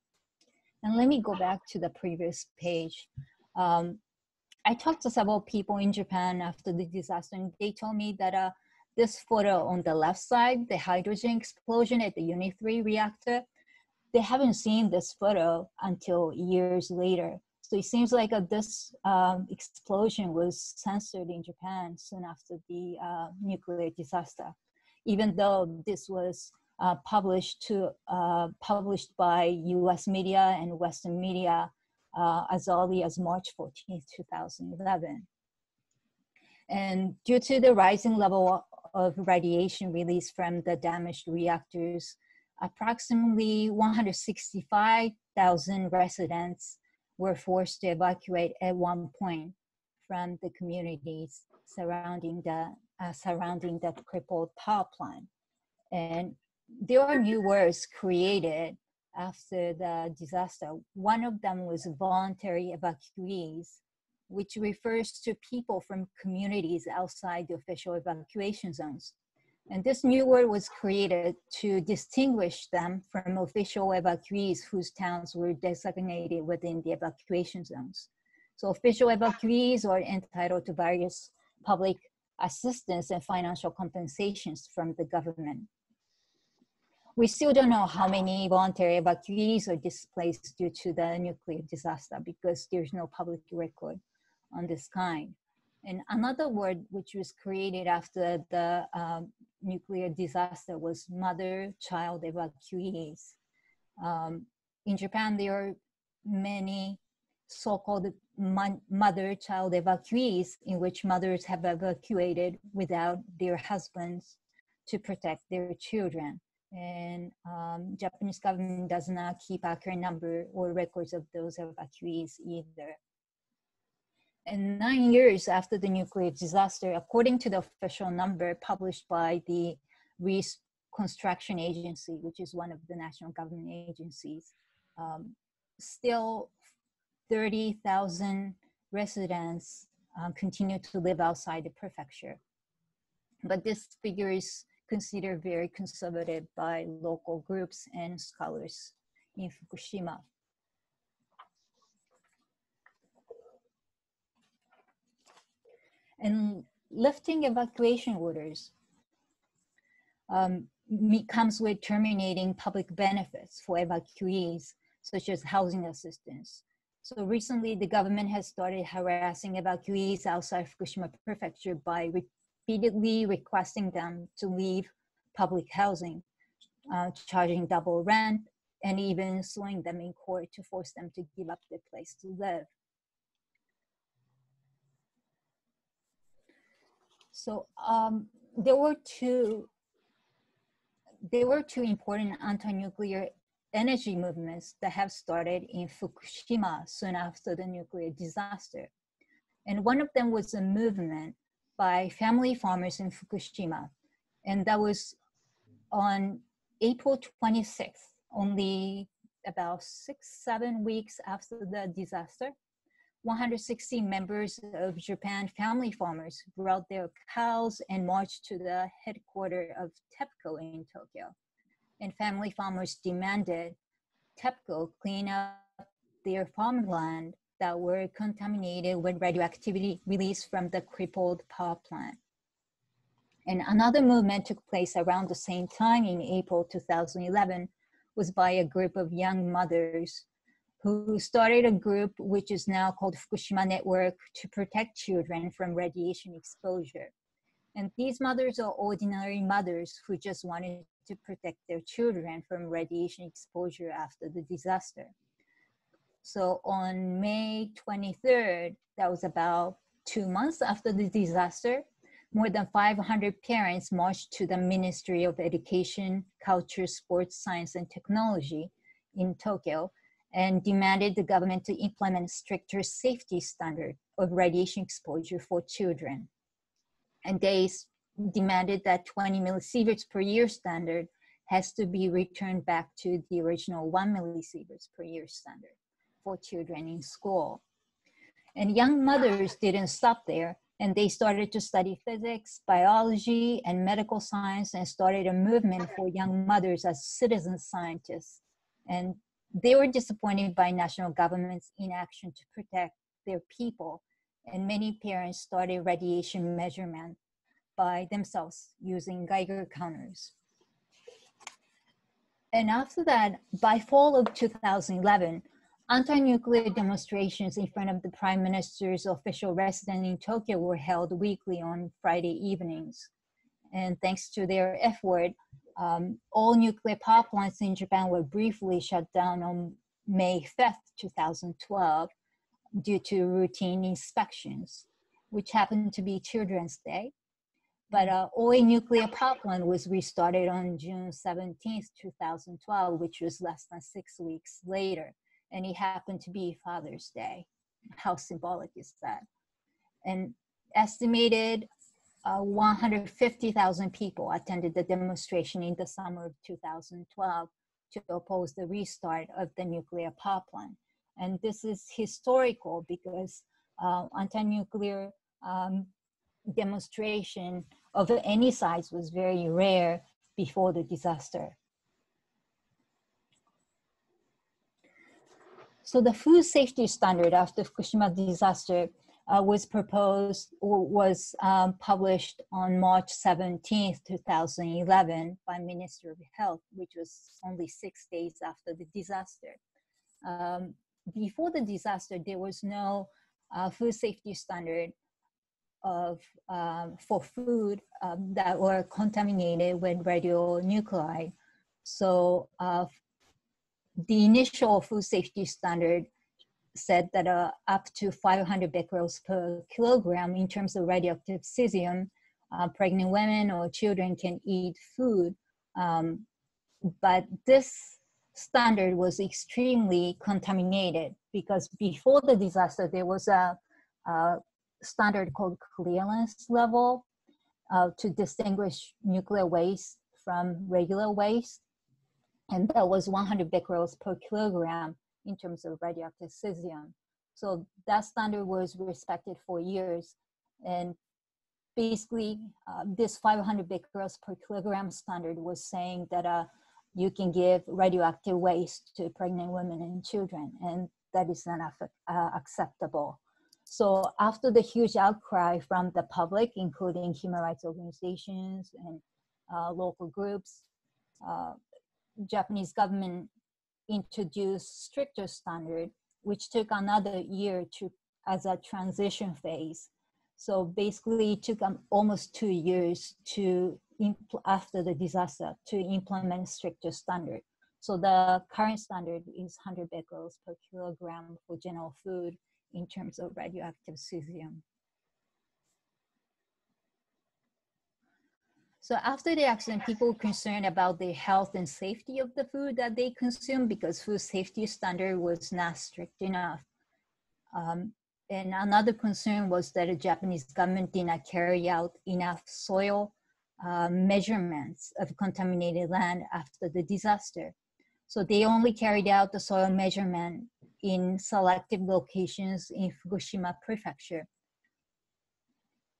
And let me go back to the previous page. I talked to several people in Japan after the disaster, and they told me that this photo on the left side, the hydrogen explosion at the Unit 3 reactor, they haven't seen this photo until years later. So it seems like this explosion was censored in Japan soon after the nuclear disaster, even though this was published by US media and Western media as early as March 14th, 2011. And due to the rising level of radiation released from the damaged reactors, approximately 165,000 residents were forced to evacuate at one point from the communities surrounding the crippled power plant. And there are new words created after the disaster. One of them was voluntary evacuees, which refers to people from communities outside the official evacuation zones. And this new word was created to distinguish them from official evacuees whose towns were designated within the evacuation zones. So official evacuees are entitled to various public assistance and financial compensations from the government. We still don't know how many voluntary evacuees are displaced due to the nuclear disaster because there's no public record on this kind. And another word which was created after the nuclear disaster was mother-child evacuees. In Japan, there are many so-called mother-child evacuees in which mothers have evacuated without their husbands to protect their children. And Japanese government does not keep accurate number or records of those evacuees either. And 9 years after the nuclear disaster, according to the official number published by the Reconstruction Agency, which is one of the national government agencies, still 30,000 residents continue to live outside the prefecture. But this figure is considered very conservative by local groups and scholars in Fukushima. And lifting evacuation orders comes with terminating public benefits for evacuees, such as housing assistance. So recently, the government has started harassing evacuees outside Fukushima Prefecture by repeatedly requesting them to leave public housing. charging double rent, and even suing them in court to force them to give up their place to live. So there were two important anti-nuclear energy movements that have started in Fukushima soon after the nuclear disaster. And one of them was a movement by family farmers in Fukushima. And that was on April 26th, only about 6-7 weeks after the disaster. 160 members of Japan family farmers brought their cows and marched to the headquarters of TEPCO in Tokyo. And family farmers demanded TEPCO clean up their farmland that were contaminated with radioactivity released from the crippled power plant. And another movement took place around the same time in April 2011, was by a group of young mothers who started a group which is now called Fukushima Network to protect children from radiation exposure. And these mothers are ordinary mothers who just wanted to protect their children from radiation exposure after the disaster. So on May 23rd, that was about 2 months after the disaster, more than 500 parents marched to the Ministry of Education, Culture, Sports, Science, and Technology in Tokyo and demanded the government to implement stricter safety standard of radiation exposure for children. And they demanded that 20 millisieverts per year standard has to be returned back to the original 1 millisieverts per year standard for children in school. And young mothers didn't stop there, and they started to study physics, biology, and medical science, and started a movement for young mothers as citizen scientists. And they were disappointed by national government's inaction to protect their people, and many parents started radiation measurement by themselves using Geiger counters. And after that, by fall of 2011, anti-nuclear demonstrations in front of the Prime Minister's official residence in Tokyo were held weekly on Friday evenings. And thanks to their effort, all nuclear power plants in Japan were briefly shut down on May 5th, 2012, due to routine inspections, which happened to be Children's Day. But Inouye nuclear power plant was restarted on June 17th, 2012, which was less than 6 weeks later. And it happened to be Father's Day. How symbolic is that? And estimated 150,000 people attended the demonstration in the summer of 2012 to oppose the restart of the nuclear power plant. And this is historical because anti-nuclear demonstration of any size was very rare before the disaster. So the food safety standard after Fukushima disaster was proposed or was published on March 17th, 2011 by Minister of Health, which was only 6 days after the disaster. Before the disaster, there was no food safety standard for food that were contaminated with radionuclide. So the initial food safety standard said that up to 500 becquerels per kilogram in terms of radioactive cesium, pregnant women or children can eat food. But this standard was extremely contaminated because before the disaster, there was a standard called clearance level to distinguish nuclear waste from regular waste. And that was 100 becquerels per kilogram in terms of radioactive cesium. So that standard was respected for years. And basically, this 500 becquerels per kilogram standard was saying that you can give radioactive waste to pregnant women and children, and that is not acceptable. So after the huge outcry from the public, including human rights organizations and local groups, Japanese government introduced stricter standard, which took another year as a transition phase. So basically it took almost 2 years to after the disaster to implement stricter standard. So the current standard is 100 becquerels per kilogram for general food in terms of radioactive cesium. So after the accident, people were concerned about the health and safety of the food that they consume because food safety standard was not strict enough. And another concern was that the Japanese government did not carry out enough soil measurements of contaminated land after the disaster. So they only carried out the soil measurement in selective locations in Fukushima prefecture.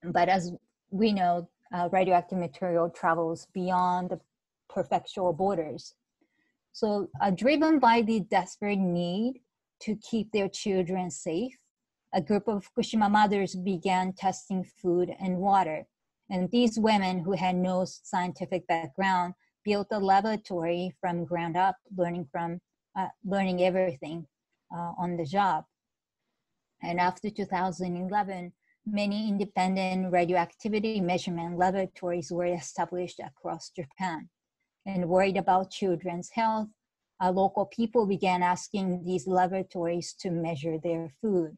But as we know, radioactive material travels beyond the prefectural borders. So driven by the desperate need to keep their children safe, a group of Fukushima mothers began testing food and water. And these women who had no scientific background built a laboratory from ground up, learning everything on the job. And after 2011, many independent radioactivity measurement laboratories were established across Japan. And worried about children's health, local people began asking these laboratories to measure their food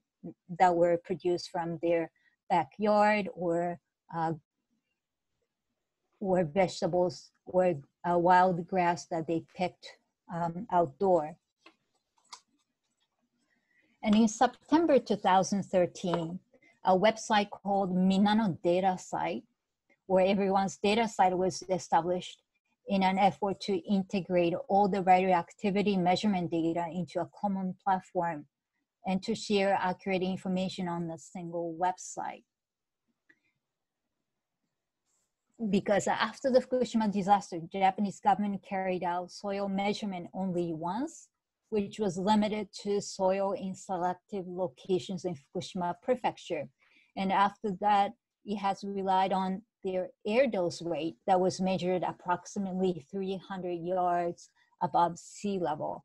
that were produced from their backyard or vegetables or wild grass that they picked outdoor. And in September 2013, a website called Minano Data Site, where everyone's data site was established in an effort to integrate all the radioactivity measurement data into a common platform and to share accurate information on a single website. Because after the Fukushima disaster, the Japanese government carried out soil measurement only once, which was limited to soil in selective locations in Fukushima prefecture. And after that, it has relied on their air dose rate that was measured approximately 300 yards above sea level.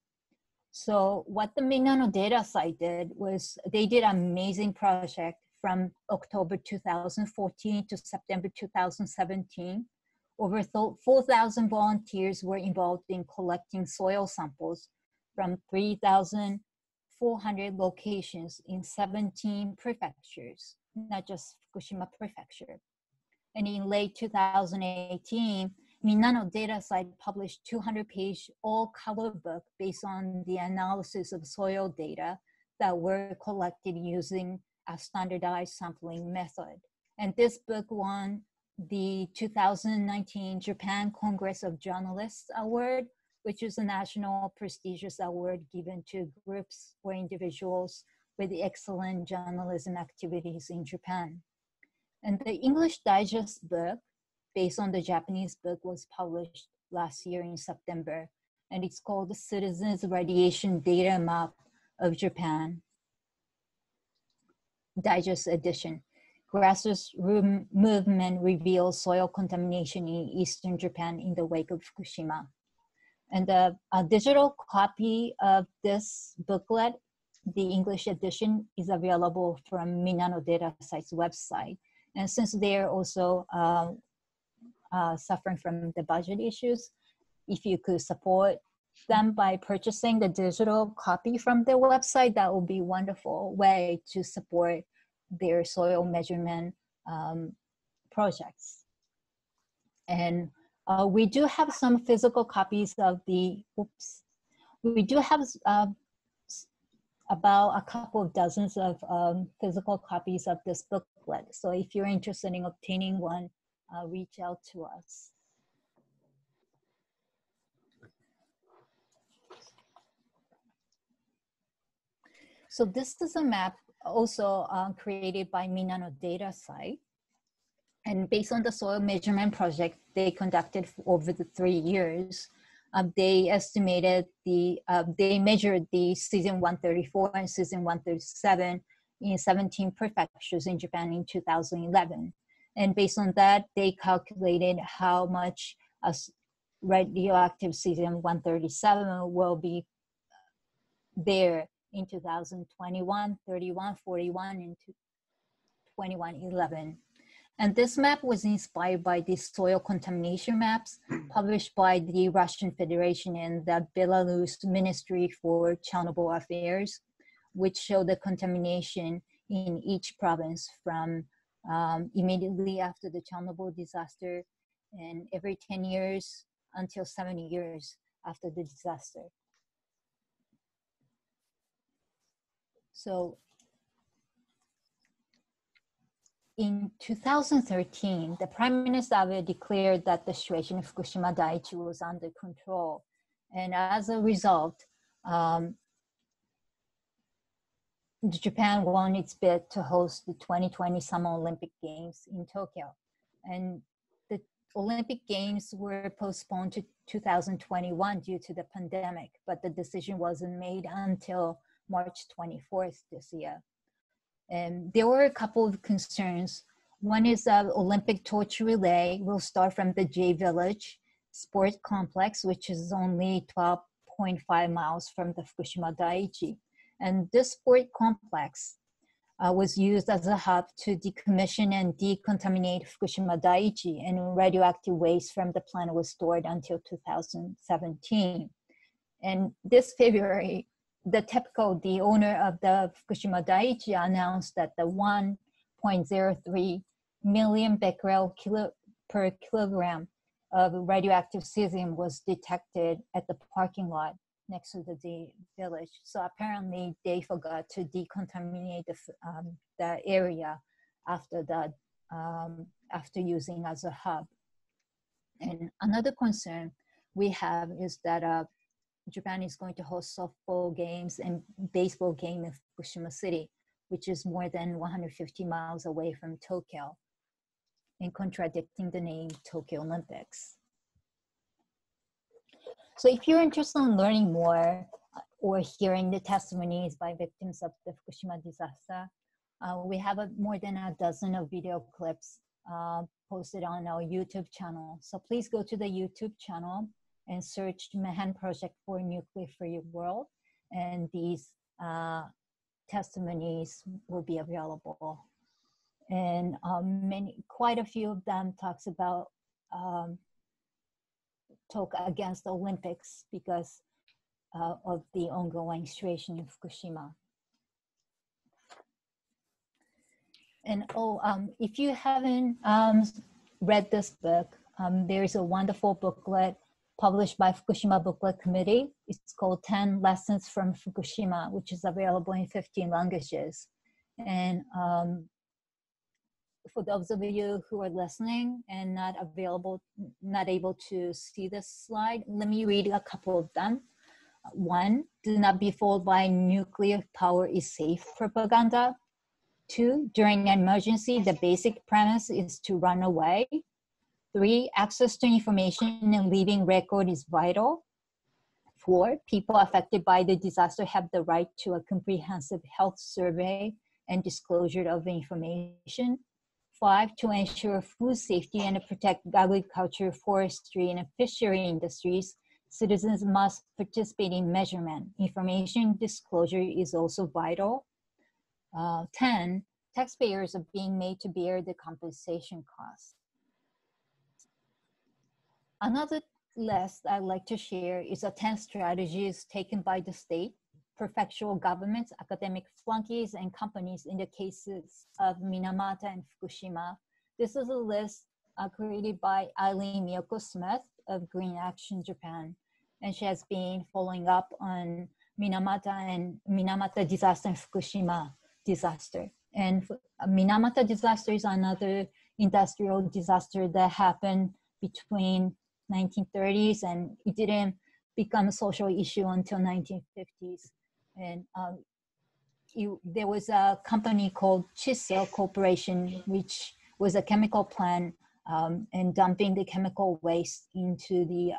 So what the Minano data site did was they did an amazing project from October 2014 to September 2017. Over 4,000 volunteers were involved in collecting soil samples from 3,400 locations in 17 prefectures, not just Fukushima prefecture. And in late 2018, Minano data site published 200-page all-color book based on the analysis of soil data that were collected using a standardized sampling method. And this book won the 2019 Japan Congress of Journalists Award, which is a national prestigious award given to groups or individuals with excellent journalism activities in Japan. And the English Digest book, based on the Japanese book, was published last year in September, and it's called the Citizens Radiation Data Map of Japan, Digest edition. Grassroots movement reveals soil contamination in Eastern Japan in the wake of Fukushima. And a digital copy of this booklet, the English edition, is available from Minano Data Site's website. And since they're also suffering from the budget issues, if you could support them by purchasing the digital copy from their website, that would be a wonderful way to support their soil measurement projects. And we do have some physical copies of the, we do have about a couple of dozens of physical copies of this booklet. So if you're interested in obtaining one, reach out to us. So this is a map also created by Minano Data Site. And based on the soil measurement project they conducted over the 3 years, they estimated they measured the cesium 134 and cesium 137 in 17 prefectures in Japan in 2011. And based on that, they calculated how much radioactive cesium 137 will be there in 2021, 31, 41, and 2111. And this map was inspired by the soil contamination maps published by the Russian Federation and the Belarus Ministry for Chernobyl Affairs, which show the contamination in each province from immediately after the Chernobyl disaster and every 10 years until 70 years after the disaster. So in 2013, the Prime Minister Abe declared that the situation in Fukushima Daiichi was under control. And as a result, Japan won its bid to host the 2020 Summer Olympic Games in Tokyo. And the Olympic Games were postponed to 2021 due to the pandemic, but the decision wasn't made until March 24th this year. And there were a couple of concerns. One is that Olympic torch relay will start from the J Village Sport Complex, which is only 12.5 miles from the Fukushima Daiichi. And this sport complex was used as a hub to decommission and decontaminate Fukushima Daiichi, and radioactive waste from the plant was stored until 2017. And this February, the owner of the Fukushima Daiichi, announced that the 1.03 million becquerel per kilogram of radioactive cesium was detected at the parking lot next to the village. So apparently they forgot to decontaminate the area after using as a hub. And another concern we have is that Japan is going to host softball games and baseball game in Fukushima City, which is more than 150 miles away from Tokyo, and contradicting the name Tokyo Olympics. So if you're interested in learning more or hearing the testimonies by victims of the Fukushima disaster, we have more than a dozen of video clips posted on our YouTube channel. So please go to the YouTube channel and search Mahan Project for Nuclear Free World, and these testimonies will be available. And quite a few of them talk against the Olympics because of the ongoing situation in Fukushima. And if you haven't read this book, there's a wonderful booklet published by Fukushima Booklet Committee. It's called 10 Lessons from Fukushima, which is available in 15 languages. And for those of you who are listening and not able to see this slide, let me read a couple of them. 1, do not be fooled by nuclear power is safe propaganda. 2, during an emergency, the basic premise is to run away. 3, access to information and leaving record is vital. 4, people affected by the disaster have the right to a comprehensive health survey and disclosure of information. 5, to ensure food safety and protect agriculture, forestry, and fishery industries, citizens must participate in measurement. Information disclosure is also vital. 10, taxpayers are being made to bear the compensation costs. Another list I'd like to share is 10 strategies taken by the state, prefectural governments, academic flunkies, and companies in the cases of Minamata and Fukushima. This is a list created by Eileen Miyoko-Smith of Green Action Japan, and she has been following up on Minamata disaster and Fukushima disaster. And Minamata disaster is another industrial disaster that happened between 1930s, and it didn't become a social issue until 1950s. And there was a company called Chisel Corporation, which was a chemical plant and dumping the chemical waste into the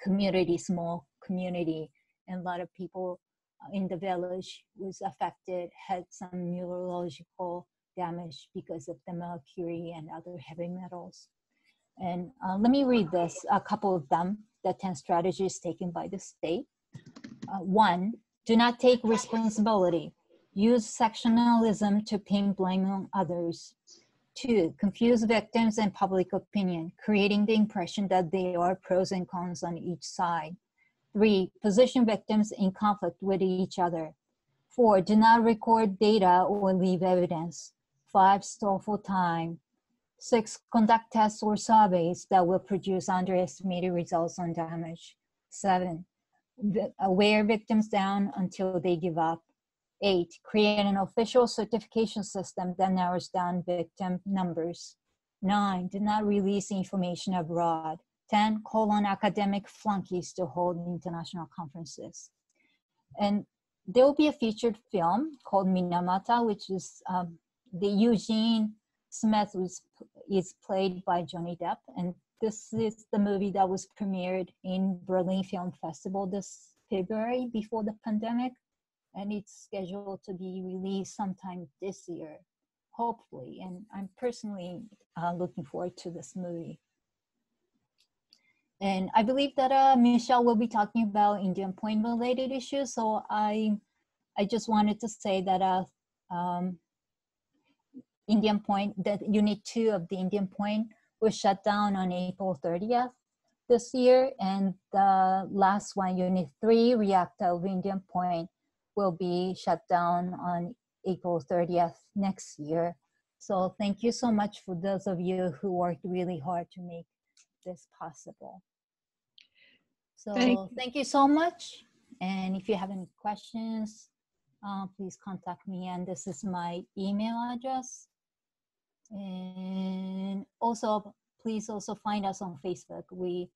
community, small community. And a lot of people in the village was affected, had some neurological damage because of the mercury and other heavy metals. And let me read this, a couple of them, the 10 strategies taken by the state. 1, do not take responsibility. Use sectionalism to pin blame on others. 2, confuse victims and public opinion, creating the impression that there are pros and cons on each side. 3, position victims in conflict with each other. 4, do not record data or leave evidence. 5, stall for time. 6, conduct tests or surveys that will produce underestimated results on damage. 7, wear victims down until they give up. 8, create an official certification system that narrows down victim numbers. 9, do not release information abroad. 10, call on academic flunkies to hold international conferences. And there will be a featured film called Minamata, which is the Eugene Smith is played by Johnny Depp. And this is the movie that was premiered in Berlin Film Festival this February before the pandemic. And it's scheduled to be released sometime this year, hopefully. And I'm personally looking forward to this movie. And I believe that Michelle will be talking about Indian Point related issues. So I just wanted to say that Indian Point, that Unit 2 of the Indian Point was shut down on April 30th this year. And the last one, Unit 3, reactor of Indian Point, will be shut down on April 30th next year. So thank you so much for those of you who worked really hard to make this possible. So thank you so much. And if you have any questions, please contact me. And this is my email address. And also, please also find us on Facebook. We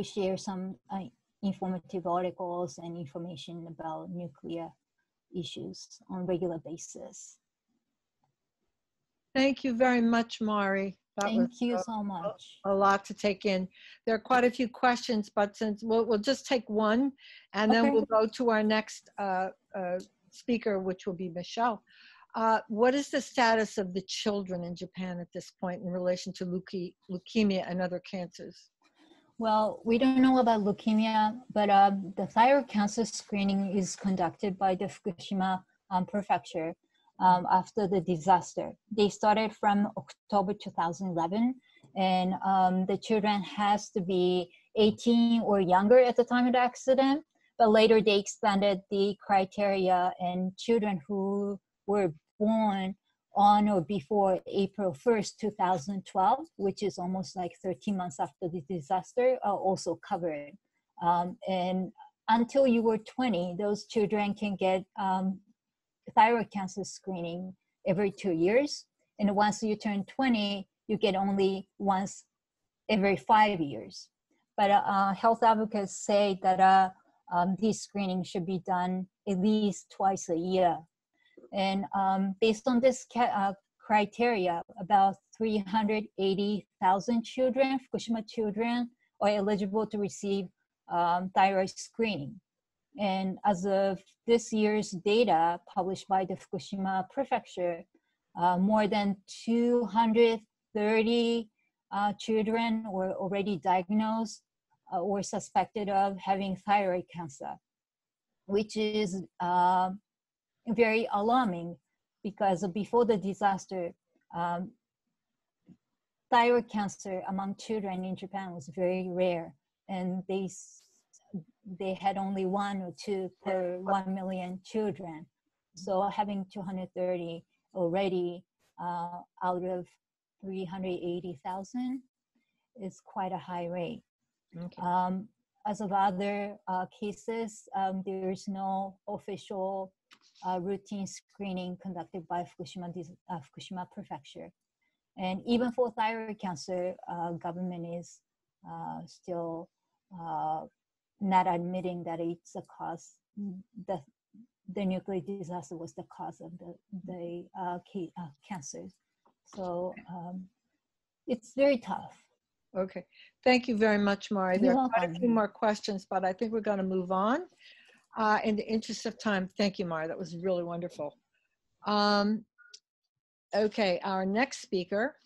share some informative articles and information about nuclear issues on a regular basis. Thank you very much, Mari. Thank you so much. A lot to take in. There are quite a few questions, but since we'll just take one, and then we'll go to our next speaker, which will be Michelle. What is the status of the children in Japan at this point in relation to leukemia and other cancers? Well, we don't know about leukemia, but the thyroid cancer screening is conducted by the Fukushima prefecture after the disaster. They started from October 2011, and the children has to be 18 or younger at the time of the accident, but later they expanded the criteria, and children who were born on or before April 1st, 2012, which is almost like 13 months after the disaster, are also covered. And until you were 20, those children can get thyroid cancer screening every 2 years. And once you turn 20, you get only once every 5 years. But health advocates say that these screenings should be done at least twice a year. And based on this criteria, about 380,000 children, Fukushima children, are eligible to receive thyroid screening. And as of this year's data published by the Fukushima prefecture, more than 230 children were already diagnosed or suspected of having thyroid cancer, which is very alarming, because before the disaster, thyroid cancer among children in Japan was very rare, and they had only 1 or 2 per 1 million children. So having 230 already out of 380,000 is quite a high rate. Okay. As of other cases, there is no official routine screening conducted by Fukushima prefecture. And even for thyroid cancer, government is still not admitting that it's a cause, the nuclear disaster was the cause of the cancers. So it's very tough. Okay, thank you very much, Mari. There are quite a few more questions, but I think we're going to move on. In the interest of time, thank you, Mari. That was really wonderful. Okay, our next speaker,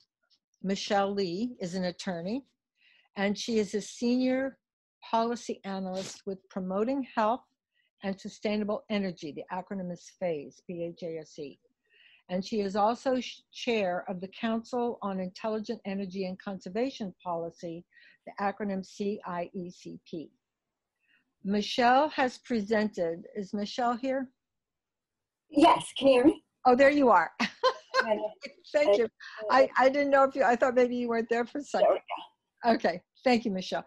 Michelle Lee, is an attorney, and she is a senior policy analyst with Promoting Health and Sustainable Energy. The acronym is PHASE, PHASE. and she is also chair of the Council on Intelligent Energy and Conservation Policy, the acronym CIECP. Michelle has presented, is Michelle here? Yes, can you hear me? Oh, there you are. Thank you. I didn't know if you, I thought maybe you weren't there for a second. Okay, thank you, Michelle.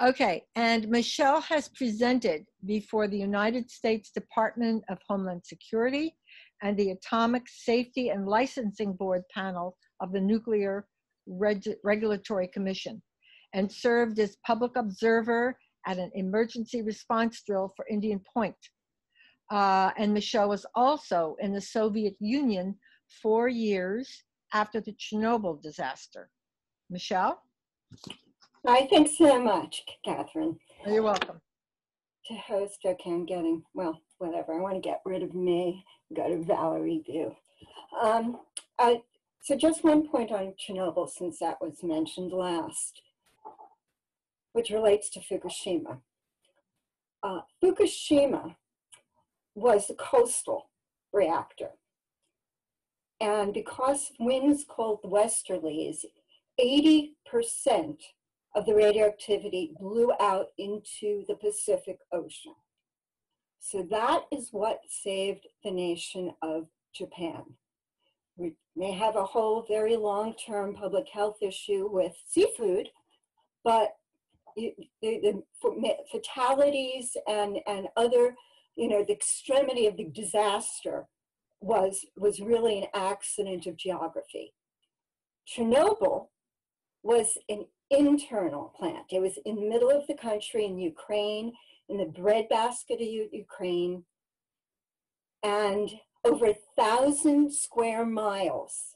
Okay, and Michelle has presented before the United States Department of Homeland Security and the Atomic Safety and Licensing Board panel of the Nuclear Regulatory Commission, and served as public observer at an emergency response drill for Indian Point. And Michelle was also in the Soviet Union 4 years after the Chernobyl disaster. Michelle? Hi, thanks so much, Catherine. You're welcome. To host, okay, I'm getting, well, whatever. I want to get rid of me, go to Valerie View. So just one point on Chernobyl, since that was mentioned last, which relates to Fukushima. Fukushima was a coastal reactor. And because winds called westerlies, 80% of the radioactivity blew out into the Pacific Ocean. So that is what saved the nation of Japan. We may have a whole very long-term public health issue with seafood, but the fatalities and other, the extremity of the disaster was really an accident of geography. Chernobyl was an internal plant. It was in the middle of the country in Ukraine, in the breadbasket of Ukraine, and over 1,000 square miles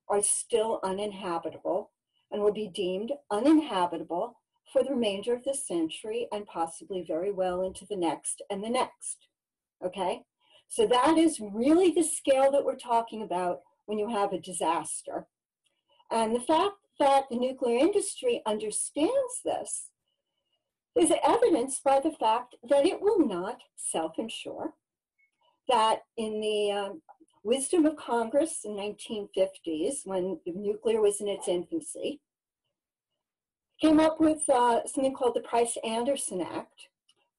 are still uninhabitable and will be deemed uninhabitable for the remainder of this century and possibly very well into the next and the next, okay? So that is really the scale that we're talking about when you have a disaster. And the fact that the nuclear industry understands this is evidenced by the fact that it will not self-insure, that in the wisdom of Congress in 1950s, when nuclear was in its infancy, came up with something called the Price-Anderson Act,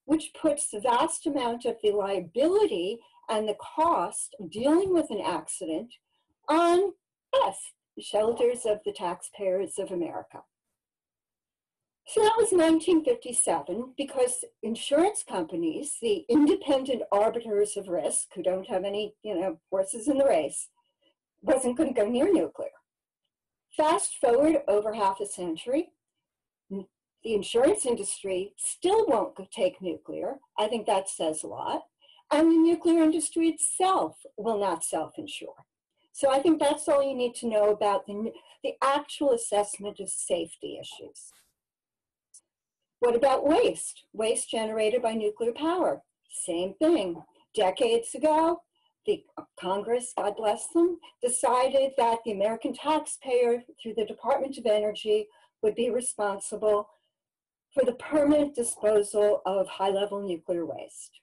which puts the vast amount of the liability and the cost of dealing with an accident on us, the shoulders of the taxpayers of America. So that was 1957, because insurance companies, the independent arbiters of risk, who don't have any, horses in the race, wasn't going to go near nuclear. Fast forward over half a century, the insurance industry still won't take nuclear. I think that says a lot. And the nuclear industry itself will not self-insure. So I think that's all you need to know about the actual assessment of safety issues. What about waste? Waste generated by nuclear power. Same thing. Decades ago, the Congress, God bless them, decided that the American taxpayer, through the Department of Energy, would be responsible for the permanent disposal of high-level nuclear waste.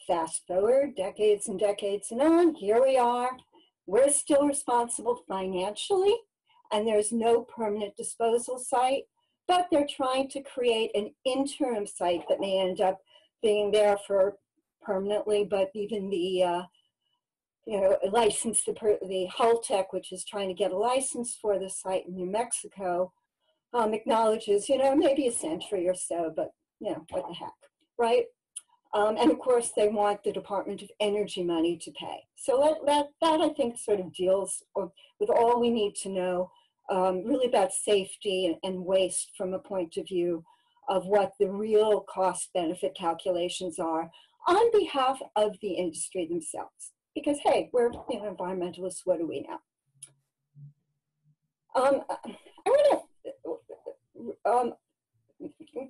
Fast forward decades and decades and on, here we are. We're still responsible financially, and there's no permanent disposal site, but they're trying to create an interim site that may end up being there for permanently, but even the license, the Holtec, which is trying to get a license for the site in New Mexico, acknowledges, maybe a century or so, but, what the heck, right? And of course, they want the Department of Energy money to pay. So that I think sort of deals with all we need to know really about safety and waste from a point of view of what the real cost benefit calculations are on behalf of the industry themselves. Because, hey, we're environmentalists, what do we know? I want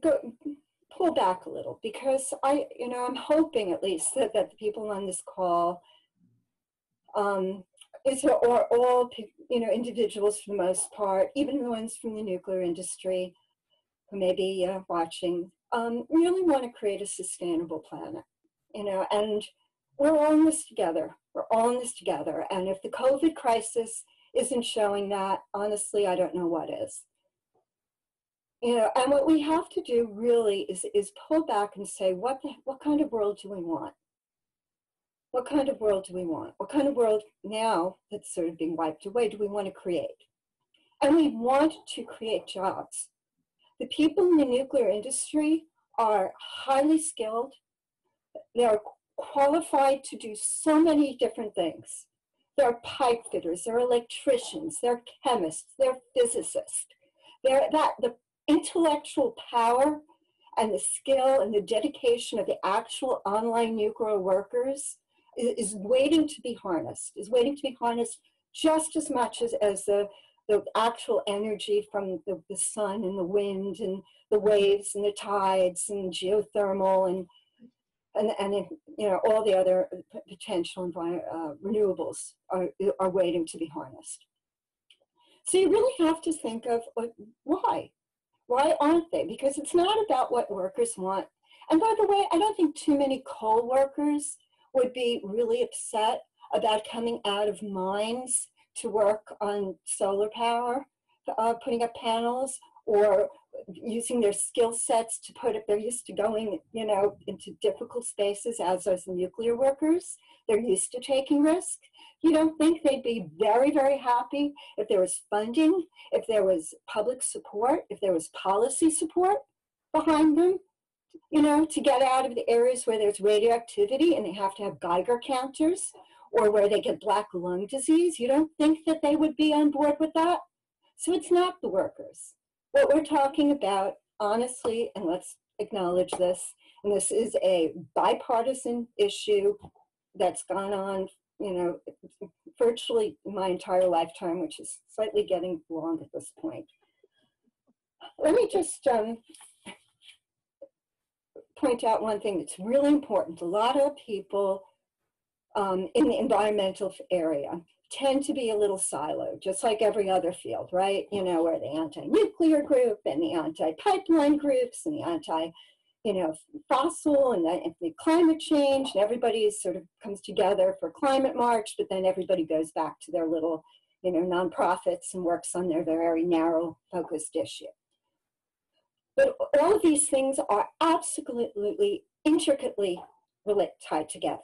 to pull back a little, because I'm hoping at least that the people on this call are all individuals for the most part, even the ones from the nuclear industry who may be watching, really want to create a sustainable planet, and we're all in this together. We're all in this together. And if the COVID crisis isn't showing that, honestly, I don't know what is. You know, and what we have to do really is pull back and say, what kind of world do we want? What kind of world do we want? What kind of world now that's sort of being wiped away do we want to create? And we want to create jobs. The people in the nuclear industry are highly skilled. They're qualified to do so many different things. They're pipe fitters, they're electricians, they're chemists, they're physicists. The intellectual power and the skill and the dedication of the actual online nuclear workers is waiting to be harnessed, just as much as the actual energy from the sun and the wind and the waves and the tides and geothermal and you know, all the other potential renewables are waiting to be harnessed. So you really have to think of why? Why aren't they? Because it's not about what workers want. And by the way, I don't think too many coal workers would be really upset about coming out of mines to work on solar power, putting up panels, or using their skill sets to put up. They're used to going, you know, into difficult spaces, as are the nuclear workers. They're used to taking risk. You don't think they'd be very, very happy if there was funding, if there was public support, if there was policy support behind them, you know, to get out of the areas where there's radioactivity and they have to have Geiger counters, or where they get black lung disease? You don't think that they would be on board with that? So it's not the workers. What we're talking about, honestly, and let's acknowledge this, and this is a bipartisan issue that's gone on, you know, virtually my entire lifetime, which is slightly getting long at this point. Let me just point out one thing that's really important. A lot of people in the environmental area tend to be a little siloed, just like every other field, right? You know, where the anti-nuclear group and the anti-pipeline groups and the fossil and the climate change, and everybody sort of comes together for climate march, but then everybody goes back to their little, you know, nonprofits and works on their very narrow focused issue. But all of these things are absolutely intricately tied together.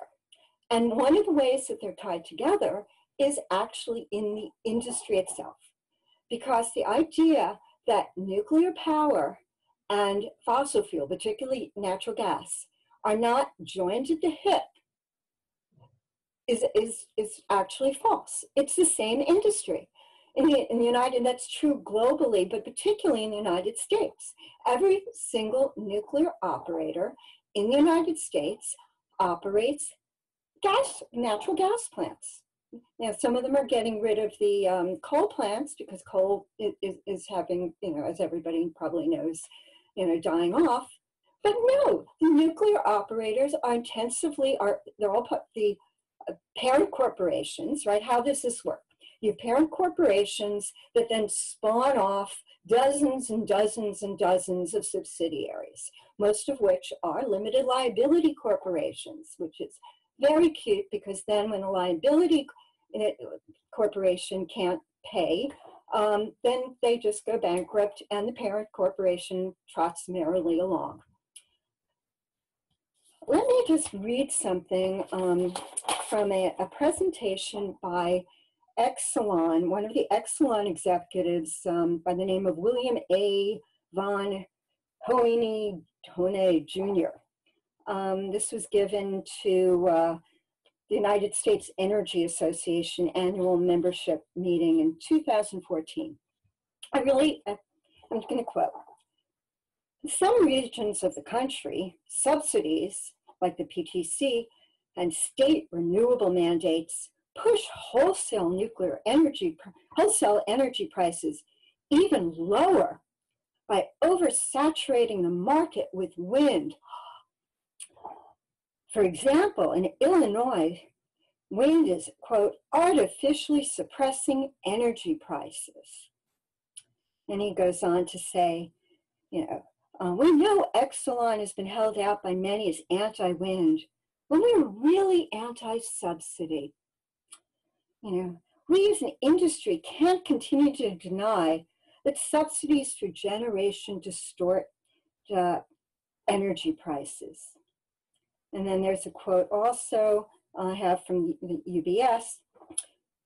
And one of the ways that they're tied together is actually in the industry itself. Because the idea that nuclear power and fossil fuel, particularly natural gas, are not joined at the hip is actually false. It's the same industry. In the United, that's true globally, but particularly in the United States. Every single nuclear operator in the United States operates natural gas plants. Now, some of them are getting rid of the coal plants because coal is having, you know, as everybody probably knows, you know, dying off. But no, the nuclear operators are they're all the parent corporations, right? How does this work? You have parent corporations that then spawn off dozens and dozens and dozens of subsidiaries, most of which are limited liability corporations, which is very cute because then when a liability corporation can't pay, then they just go bankrupt and the parent corporation trots merrily along. Let me just read something from a presentation by Exelon, one of the Exelon executives by the name of William A. von Hoene Jr. This was given to the United States Energy Association annual membership meeting in 2014. I'm going to quote. In some regions of the country, subsidies like the PTC and state renewable mandates push wholesale energy prices even lower by oversaturating the market with wind. For example, in Illinois, wind is, quote, artificially suppressing energy prices. And he goes on to say, you know, we know Exelon has been held out by many as anti-wind, when we were really anti-subsidy. You know, we as an industry can't continue to deny that subsidies for generation distort energy prices. And then there's a quote also I have from the UBS.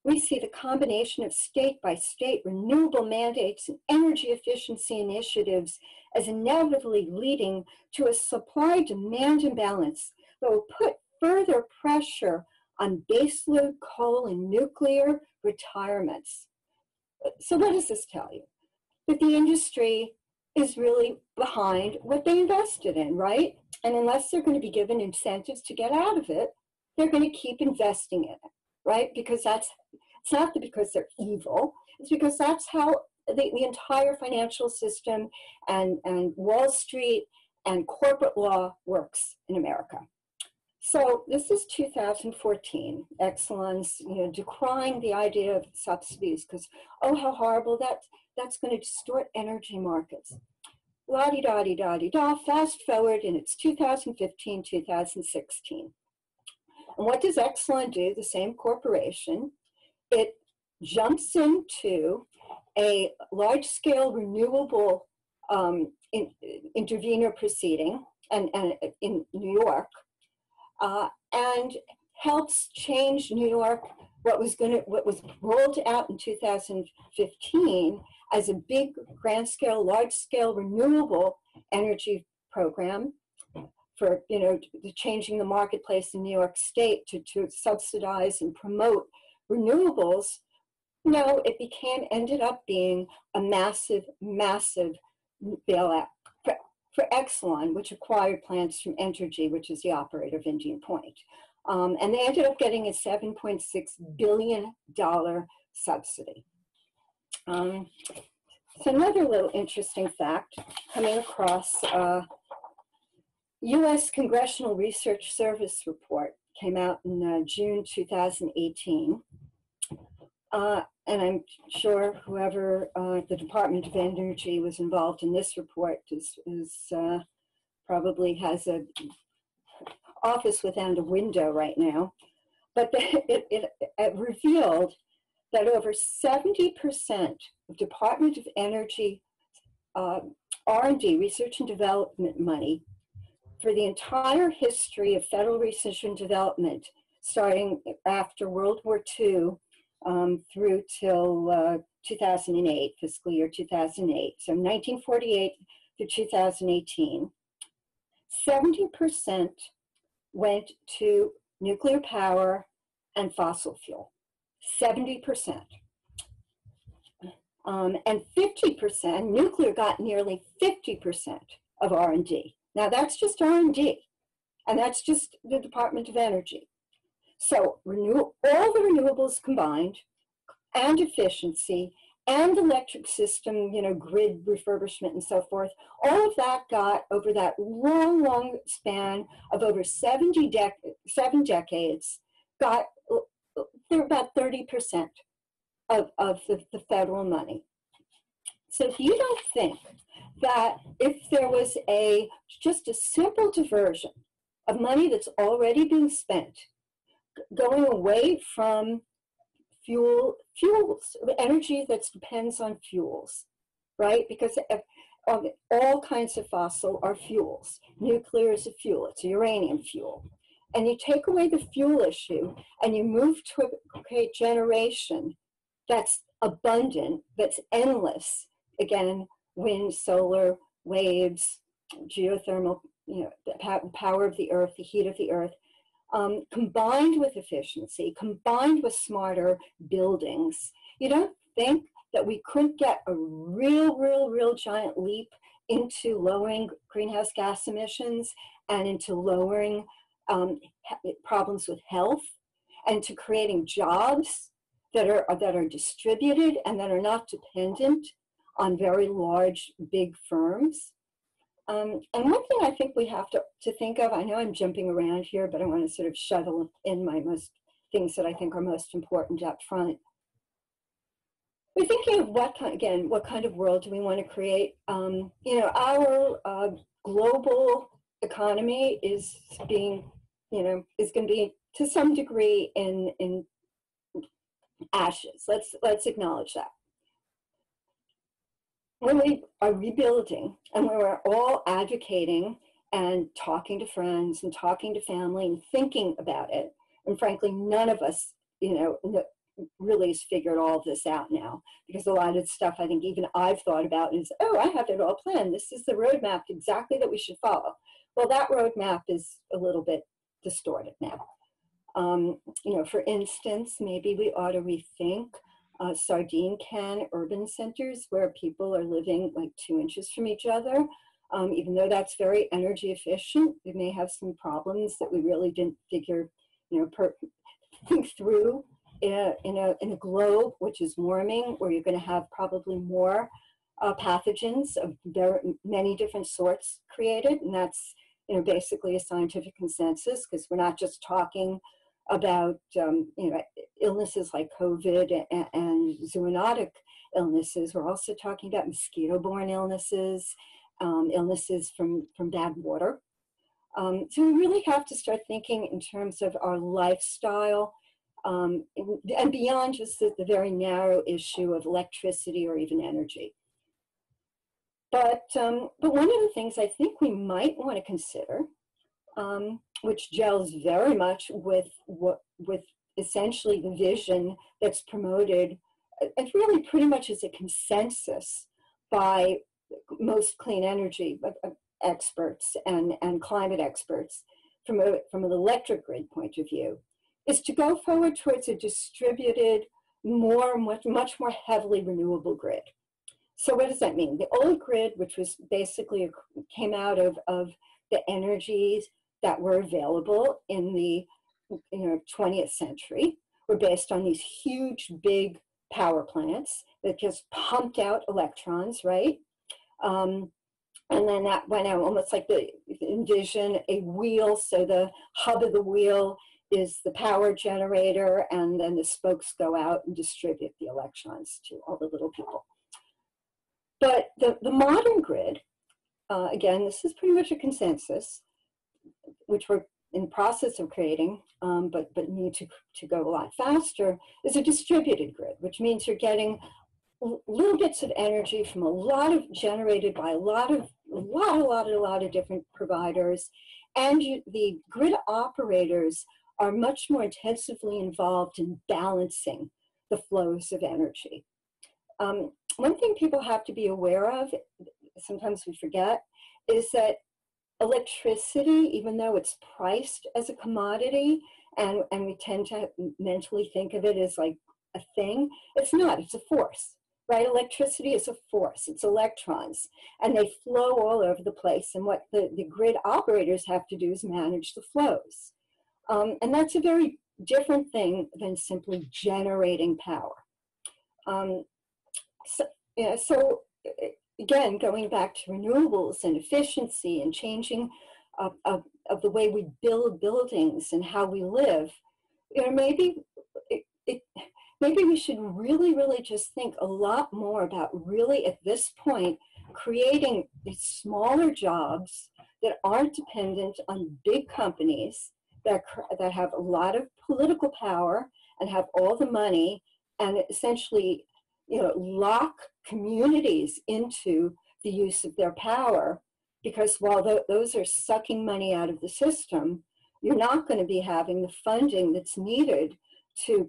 We see the combination of state-by-state renewable mandates and energy efficiency initiatives as inevitably leading to a supply-demand imbalance that will put further pressure on baseload coal and nuclear retirements. So what does this tell you? That the industry is really behind what they invested in, right? And unless they're going to be given incentives to get out of it, they're going to keep investing in it, right? Because it's not because they're evil, it's because that's how the entire financial system and Wall Street and corporate law works in America. So this is 2014. Exelon's decrying the idea of subsidies because, oh, how horrible, that's going to distort energy markets. La-di-da-di-da-di-da, fast forward, and it's 2015, 2016. And what does Exelon do, the same corporation? It jumps into a large-scale renewable intervenor proceeding and in New York, and helps change New York. What was rolled out in 2015 as a big, grand-scale, large-scale renewable energy program for changing the marketplace in New York State to subsidize and promote renewables. No, it ended up being a massive bailout for Exelon, which acquired plants from Entergy, which is the operator of Indian Point. And they ended up getting a $7.6 billion subsidy. So another little interesting fact coming across, U.S. Congressional Research Service report came out in June 2018. And I'm sure whoever the Department of Energy was involved in this report is probably has an office without a window right now. But it revealed that over 70% of Department of Energy R&D, research and development money, for the entire history of federal research and development, starting after World War II, through till 2008, fiscal year 2008. So 1948 to 2018, 70% went to nuclear power and fossil fuel, 70%. And 50%, nuclear got nearly 50% of R&D. Now that's just R&D, and that's just the Department of Energy. So all the renewables combined, and efficiency, and electric system, grid refurbishment and so forth, all of that got, over that long span of over 7 decades, they're about 30% of the federal money. So if you don't think that if there was just a simple diversion of money that's already being spent, going away from fuels, energy that depends on fuels, right? Because all kinds of fossil are fuels. Nuclear is a fuel, it's a uranium fuel. And you take away the fuel issue and you move to a generation that's abundant, that's endless. Again, wind, solar, waves, geothermal, the power of the earth, the heat of the earth, combined with efficiency, combined with smarter buildings. You don't think that we couldn't get a real giant leap into lowering greenhouse gas emissions and into lowering problems with health and to creating jobs that are distributed and that are not dependent on very large, big firms? And one thing I think we have to think of, I know I'm jumping around here, but I want to sort of shuttle in my things that I think are most important up front. We're thinking of what kind of world do we want to create? Our global economy is being is going to be to some degree in ashes. Let's acknowledge that. When we are rebuilding and when we're all advocating and talking to friends and talking to family and thinking about it, and frankly, none of us, really has figured all of this out now, because a lot of stuff I think even I've thought about is, oh, I have it all planned. This is the roadmap exactly that we should follow. Well, that roadmap is a little bit distorted now. For instance, maybe we ought to rethink sardine can urban centers where people are living like 2 inches from each other. Even though that's very energy efficient, we may have some problems that we really didn't figure, think through in a globe which is warming, where you're going to have probably more pathogens of many different sorts created, and that's basically a scientific consensus, because we're not just talking about illnesses like COVID and zoonotic illnesses. We're also talking about mosquito-borne illnesses, illnesses from bad water. So we really have to start thinking in terms of our lifestyle, and beyond just the very narrow issue of electricity or even energy. But one of the things I think we might want to consider, which gels very much with essentially the vision that's promoted, and really pretty much as a consensus by most clean energy experts and climate experts from an electric grid point of view, is to go forward towards a distributed, much more heavily renewable grid. So what does that mean? The old grid, which was basically came out of the energies that were available in the 20th century, were based on these huge, big power plants that just pumped out electrons, right? And then that went out almost like envision a wheel. So the hub of the wheel is the power generator, and then the spokes go out and distribute the electrons to all the little people. But the modern grid, again, this is pretty much a consensus, which we're in the process of creating, but need to go a lot faster, is a distributed grid, which means you're getting little bits of energy from generated by a lot of different providers, and the grid operators are much more intensively involved in balancing the flows of energy. One thing people have to be aware of, sometimes we forget, is that electricity, even though it's priced as a commodity, and we tend to mentally think of it as like a thing, it's not, it's a force. Right? Electricity is a force, it's electrons, and they flow all over the place. And what the grid operators have to do is manage the flows. And that's a very different thing than simply generating power. So again, going back to renewables and efficiency and changing of the way we build buildings and how we live, maybe we should really just think a lot more about really at this point creating these smaller jobs that aren't dependent on big companies that have a lot of political power and have all the money, and essentially lock communities into the use of their power, because while those are sucking money out of the system, you're not going to be having the funding that's needed to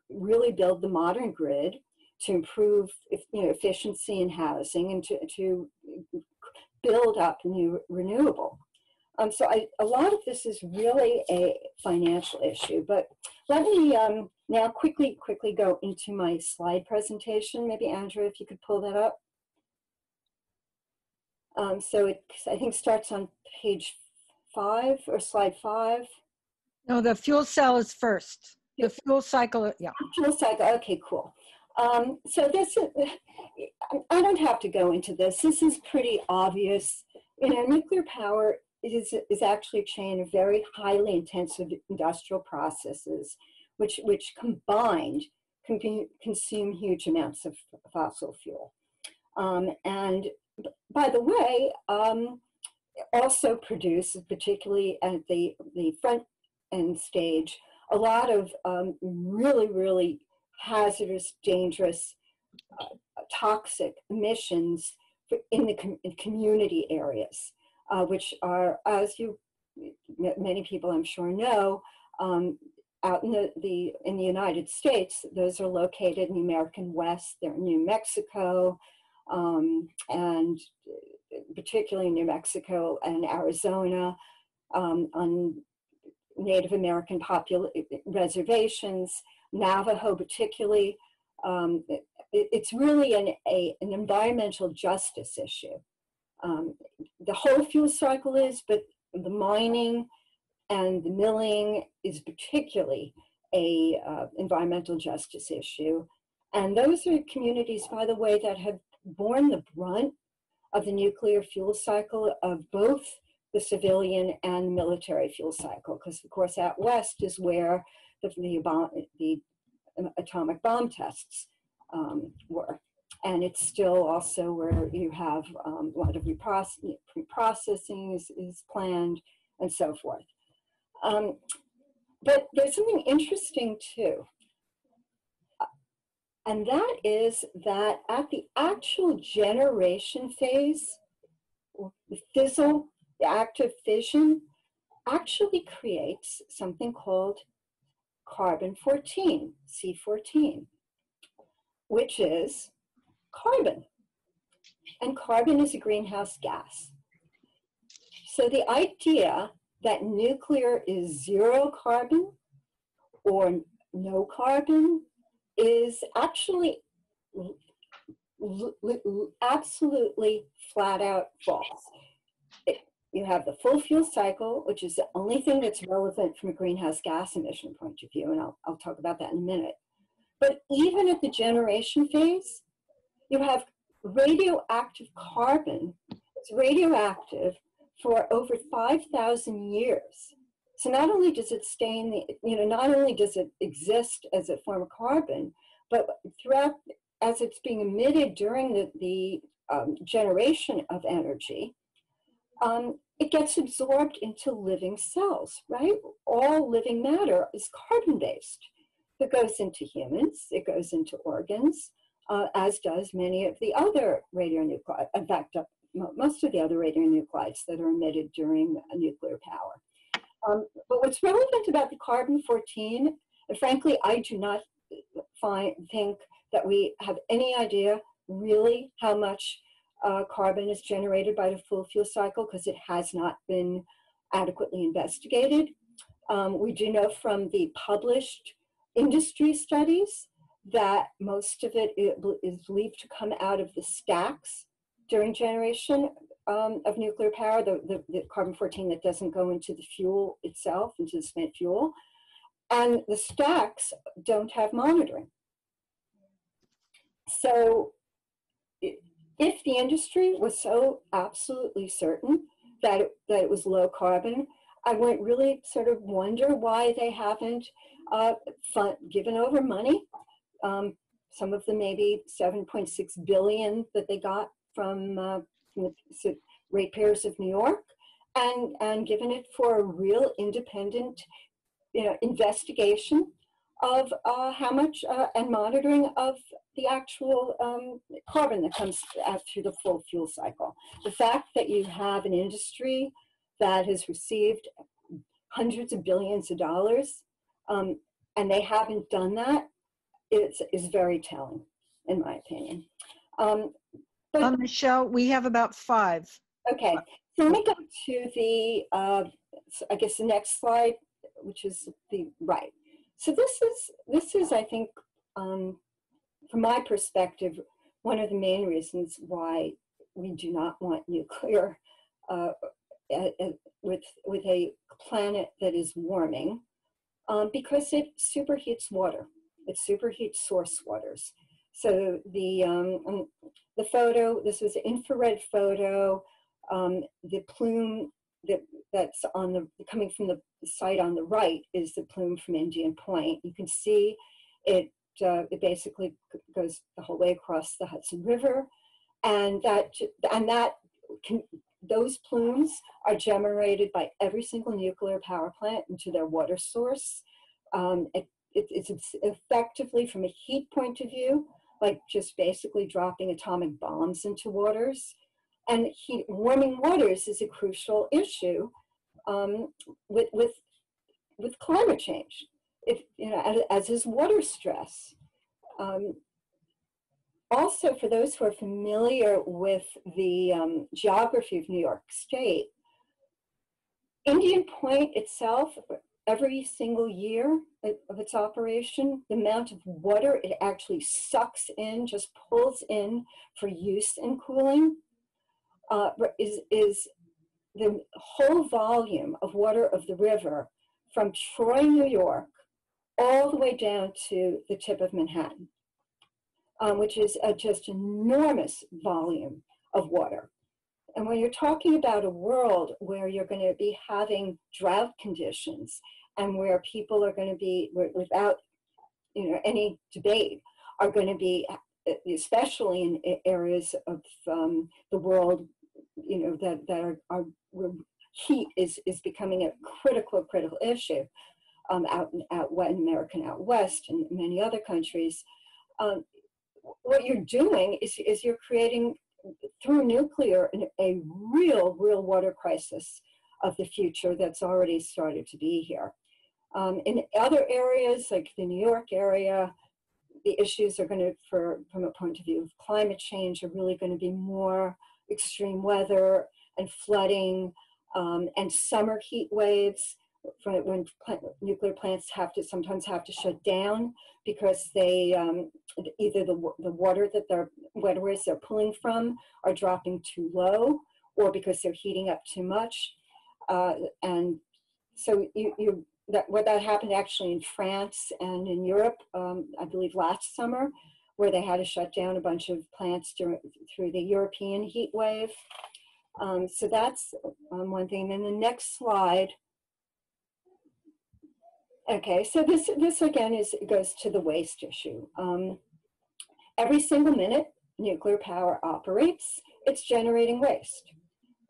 really build the modern grid, to improve efficiency in housing, and to build up new renewable. So a lot of this is really a financial issue, but let me now quickly go into my slide presentation. Maybe Andrew, if you could pull that up. So it, I think, starts on page 5 or slide 5. No, the fuel cell is first. The fuel cycle, yeah. Fuel cycle, okay, cool. So this, I don't have to go into this. This is pretty obvious. Nuclear power is actually a chain of very highly intensive industrial processes, which combined can consume huge amounts of fossil fuel. And by the way, also produce, particularly at the front end stage, a lot of really, really hazardous, dangerous, toxic emissions in the community areas, which are, as many people I'm sure know, out in the United States. Those are located in the American West. They're in New Mexico, and particularly New Mexico and Arizona, on Native American reservations, Navajo particularly. It's really an environmental justice issue. The whole fuel cycle is, but the mining and the milling is particularly a environmental justice issue. And those are communities, by the way, that have borne the brunt of the nuclear fuel cycle of both the civilian and military fuel cycle, because of course out west is where the atomic bomb tests were. And it's still also where you have a lot of pre-processing is planned and so forth. But there's something interesting too. And that is that at the actual generation phase, the fissile, the active fission, actually creates something called carbon-14, C14, which is carbon. And carbon is a greenhouse gas. So the idea that nuclear is zero carbon or no carbon is actually absolutely flat out false. You have the full fuel cycle, which is the only thing that's relevant from a greenhouse gas emission point of view, and I'll talk about that in a minute. But even at the generation phase, you have radioactive carbon. It's radioactive for over 5,000 years. So not only does it stay in the, not only does it exist as a form of carbon, but throughout, as it's being emitted during the generation of energy, it gets absorbed into living cells, right? All living matter is carbon-based. It goes into humans, it goes into organs, as does many of the other radionuclides. In fact, most of the other radionuclides that are emitted during nuclear power. But what's relevant about the carbon-14, and frankly, I do not think that we have any idea really how much carbon is generated by the full fuel cycle, because it has not been adequately investigated. We do know from the published industry studies that most of it is believed to come out of the stacks during generation of nuclear power, the carbon-14 that doesn't go into the fuel itself, into the spent fuel. And the stacks don't have monitoring. So if the industry was so absolutely certain that it was low carbon, I would really sort of wonder why they haven't given over money. Some of them maybe 7.6 billion that they got from the ratepayers of New York, and given it for a real independent investigation of how much and monitoring of the actual carbon that comes out through the full fuel cycle. The fact that you have an industry that has received hundreds of billions of dollars and they haven't done that is very telling, in my opinion. But, Michelle, we have about 5. okay, so let me go to the, I guess the next slide, which is the right. So this is I think, from my perspective, one of the main reasons why we do not want nuclear with a planet that is warming, because it superheats water. It superheats source waters. So the photo, this was an infrared photo. The plume that's coming from the site on the right is the plume from Indian Point. You can see it basically goes the whole way across the Hudson River, and that those plumes are generated by every single nuclear power plant into their water source. It's effectively, from a heat point of view, like just basically dropping atomic bombs into waters. And warming waters is a crucial issue with climate change, as is water stress. Also, for those who are familiar with the geography of New York State, Indian Point itself, every single year of its operation, the amount of water it actually sucks in, just pulls in for use in cooling, is the whole volume of water of the river from Troy, New York, all the way down to the tip of Manhattan, which is a just enormous volume of water. And when you're talking about a world where you're going to be having drought conditions and where people are going to be, without any debate, are going to be, especially in areas of the world, that are where heat is becoming a critical issue, out in America and out west and many other countries. What you're doing is you're creating, through nuclear, a real water crisis of the future that's already started to be here. In other areas, like the New York area, the issues are going to, from a point of view of climate change, are really going to be more extreme weather and flooding and summer heat waves, when nuclear plants sometimes have to shut down because they either the water that their waterways they're pulling from are dropping too low, or because they're heating up too much. And so that happened actually in France and in Europe, I believe last summer, where they had to shut down a bunch of plants through the European heat wave. So that's one thing. Then the next slide. Okay, so this again goes to the waste issue. Every single minute nuclear power operates, it's generating waste,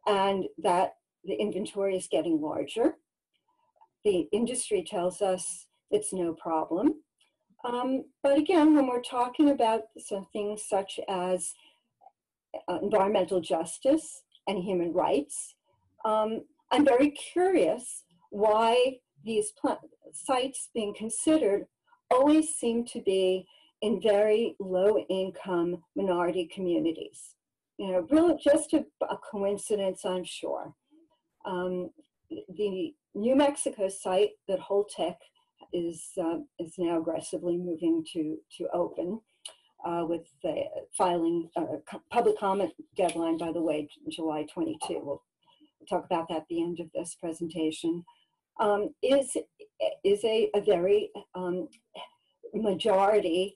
and that the inventory is getting larger. The industry tells us it's no problem. But again, when we're talking about some things such as environmental justice and human rights, I'm very curious why these sites being considered always seem to be in very low-income minority communities. Really just a coincidence, I'm sure. The New Mexico site that Holtec is now aggressively moving to open, with the filing public comment deadline, by the way, July 22. We'll talk about that at the end of this presentation. Is a very majority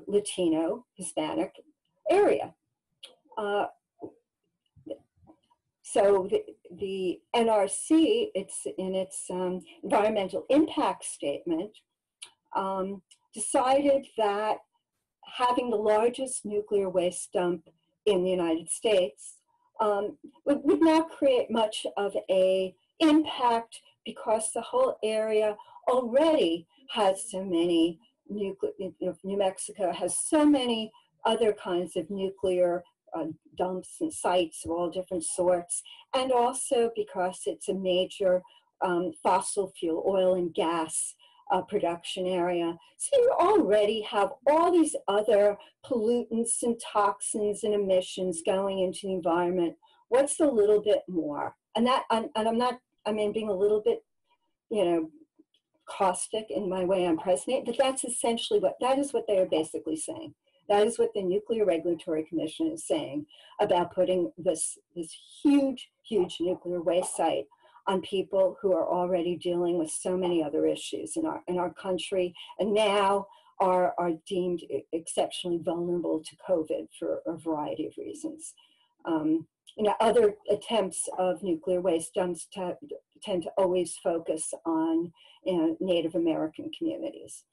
Latino, Hispanic area. So the NRC, it's in its environmental impact statement, decided that having the largest nuclear waste dump in the United States would not create much of an impact, because the whole area already has so many New Mexico has so many other kinds of nuclear dumps and sites of all different sorts, and also because it's a major fossil fuel, oil and gas production area. So you already have all these other pollutants and toxins and emissions going into the environment. What's a little bit more? And I'm being a little bit, caustic in my way I'm presenting, but that's essentially what they are basically saying. That is what the Nuclear Regulatory Commission is saying about putting this huge nuclear waste site on people who are already dealing with so many other issues in our country, and now are deemed exceptionally vulnerable to COVID for a variety of reasons. Other attempts of nuclear waste dumps tend to always focus on Native American communities.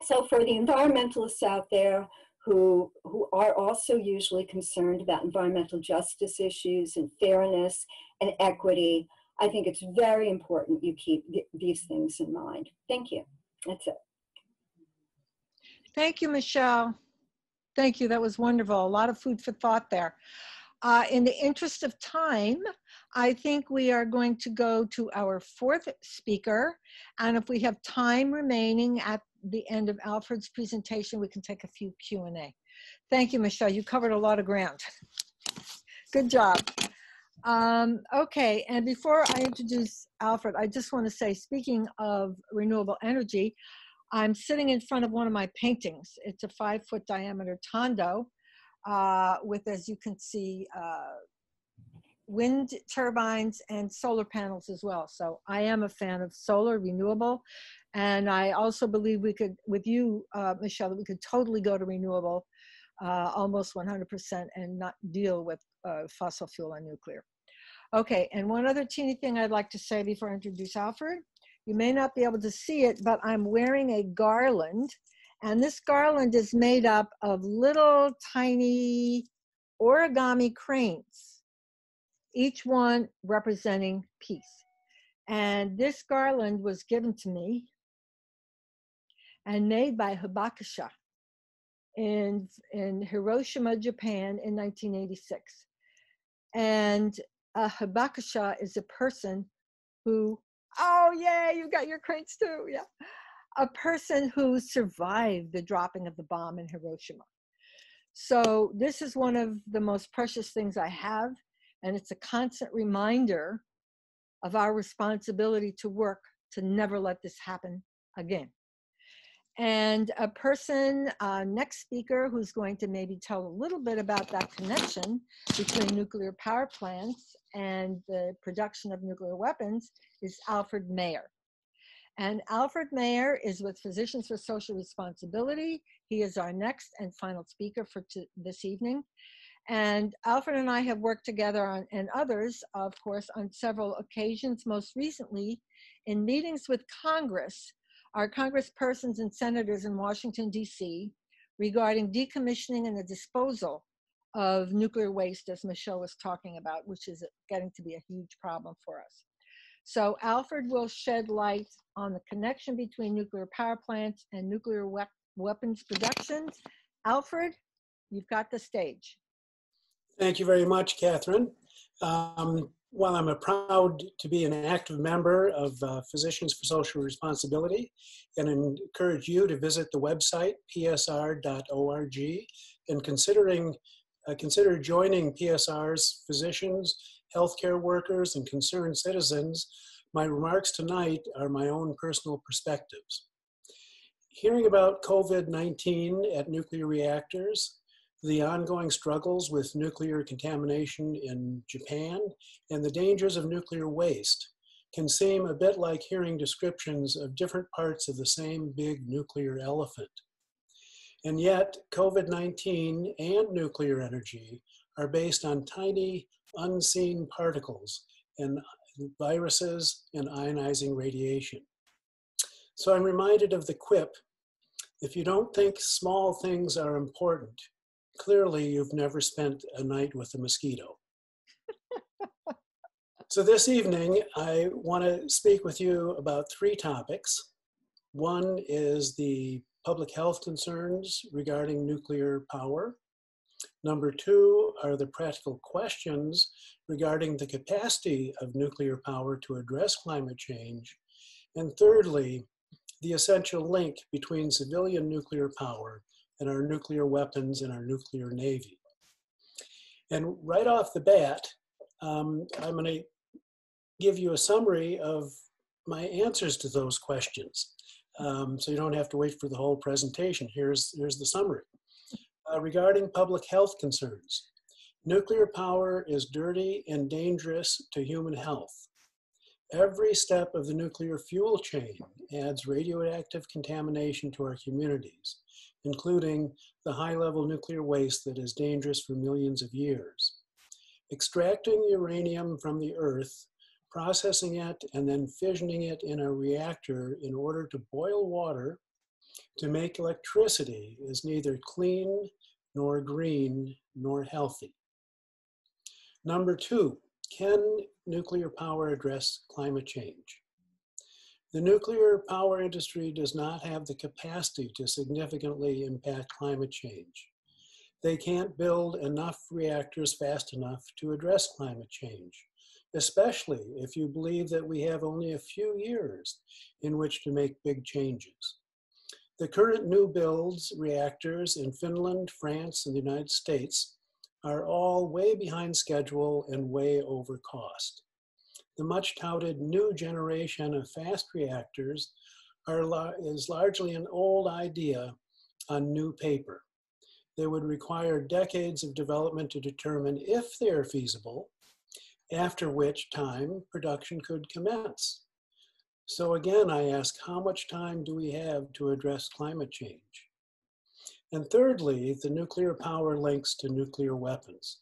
So for the environmentalists out there who are also usually concerned about environmental justice issues and fairness and equity. I think it's very important you keep these things in mind. Thank you. That's it. Thank you, Michelle. Thank you. That was wonderful. A lot of food for thought there. In the interest of time, I think we are going to go to our fourth speaker. And if we have time remaining at the end of Alfred's presentation, we can take a few Q&A. Thank you, Michelle. You covered a lot of ground. Good job. Okay, and before I introduce Alfred, I just want to say, speaking of renewable energy, I'm sitting in front of one of my paintings. It's a 5-foot diameter tondo with, as you can see, wind turbines and solar panels as well. So I am a fan of solar, renewable, and I also believe we could, with you, Michelle, that we could totally go to renewable, almost 100%, and not deal with fossil fuel and nuclear. Okay, and one other teeny thing I'd like to say before I introduce Alfred. You may not be able to see it, but I'm wearing a garland, and this garland is made up of little tiny origami cranes, each one representing peace. And this garland was given to me and made by Hibakusha in Hiroshima, Japan in 1986. And a Hibakusha is a person who, oh yeah, you got your cranes too, yeah. A person who survived the dropping of the bomb in Hiroshima. So this is one of the most precious things I have, and it's a constant reminder of our responsibility to work to never let this happen again. And a person, next speaker, who's going to maybe tell a little bit about that connection between nuclear power plants and the production of nuclear weapons is Alfred Mayer. And Alfred Mayer is with Physicians for Social Responsibility. He is our next and final speaker for this evening. And Alfred and I have worked together on, and others, of course, on several occasions, most recently in meetings with Congress, our congresspersons and senators in Washington, D.C., regarding decommissioning and the disposal of nuclear waste, as Michelle was talking about, which is getting to be a huge problem for us. So Alfred will shed light on the connection between nuclear power plants and nuclear weapons productions. Alfred, you've got the stage. Thank you very much, Catherine. While I'm proud to be an active member of Physicians for Social Responsibility, and encourage you to visit the website, psr.org, and consider joining PSR's physicians, healthcare workers, and concerned citizens, my remarks tonight are my own personal perspectives. Hearing about COVID-19 at nuclear reactors, the ongoing struggles with nuclear contamination in Japan, and the dangers of nuclear waste can seem a bit like hearing descriptions of different parts of the same big nuclear elephant. And yet, COVID-19 and nuclear energy are based on tiny, unseen particles and viruses and ionizing radiation. So I'm reminded of the quip, if you don't think small things are important, clearly you've never spent a night with a mosquito. So this evening, I want to speak with you about 3 topics. One is the public health concerns regarding nuclear power. Number 2 are the practical questions regarding the capacity of nuclear power to address climate change. And thirdly, the essential link between civilian nuclear power and our nuclear weapons and our nuclear navy. And right off the bat, I'm going to give you a summary of my answers to those questions. So you don't have to wait for the whole presentation. Here's the summary. Regarding public health concerns, nuclear power is dirty and dangerous to human health. Every step of the nuclear fuel chain adds radioactive contamination to our communities, including the high-level nuclear waste that is dangerous for millions of years. Extracting uranium from the earth, processing it, and then fissioning it in a reactor in order to boil water To make electricity is neither clean, nor green, nor healthy. Number 2, can nuclear power address climate change? The nuclear power industry does not have the capacity to significantly impact climate change. They can't build enough reactors fast enough to address climate change, especially if you believe that we have only a few years in which to make big changes. The current new builds reactors in Finland, France, and the United States are all way behind schedule and way over cost. The much touted new generation of fast reactors is largely an old idea on new paper. They would require decades of development to determine if they are feasible, after which time production could commence. So again, I ask, how much time do we have to address climate change? And thirdly, the nuclear power links to nuclear weapons.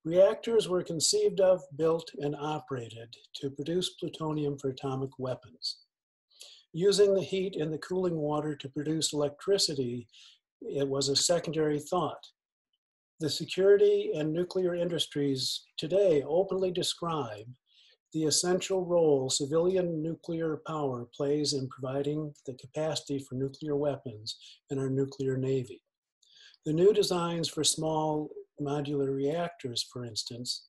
Reactors were conceived of, built, and operated to produce plutonium for atomic weapons. Using the heat in the cooling water to produce electricity, it was a secondary thought. The security and nuclear industries today openly describe the essential role civilian nuclear power plays in providing the capacity for nuclear weapons in our nuclear navy. The new designs for small modular reactors, for instance,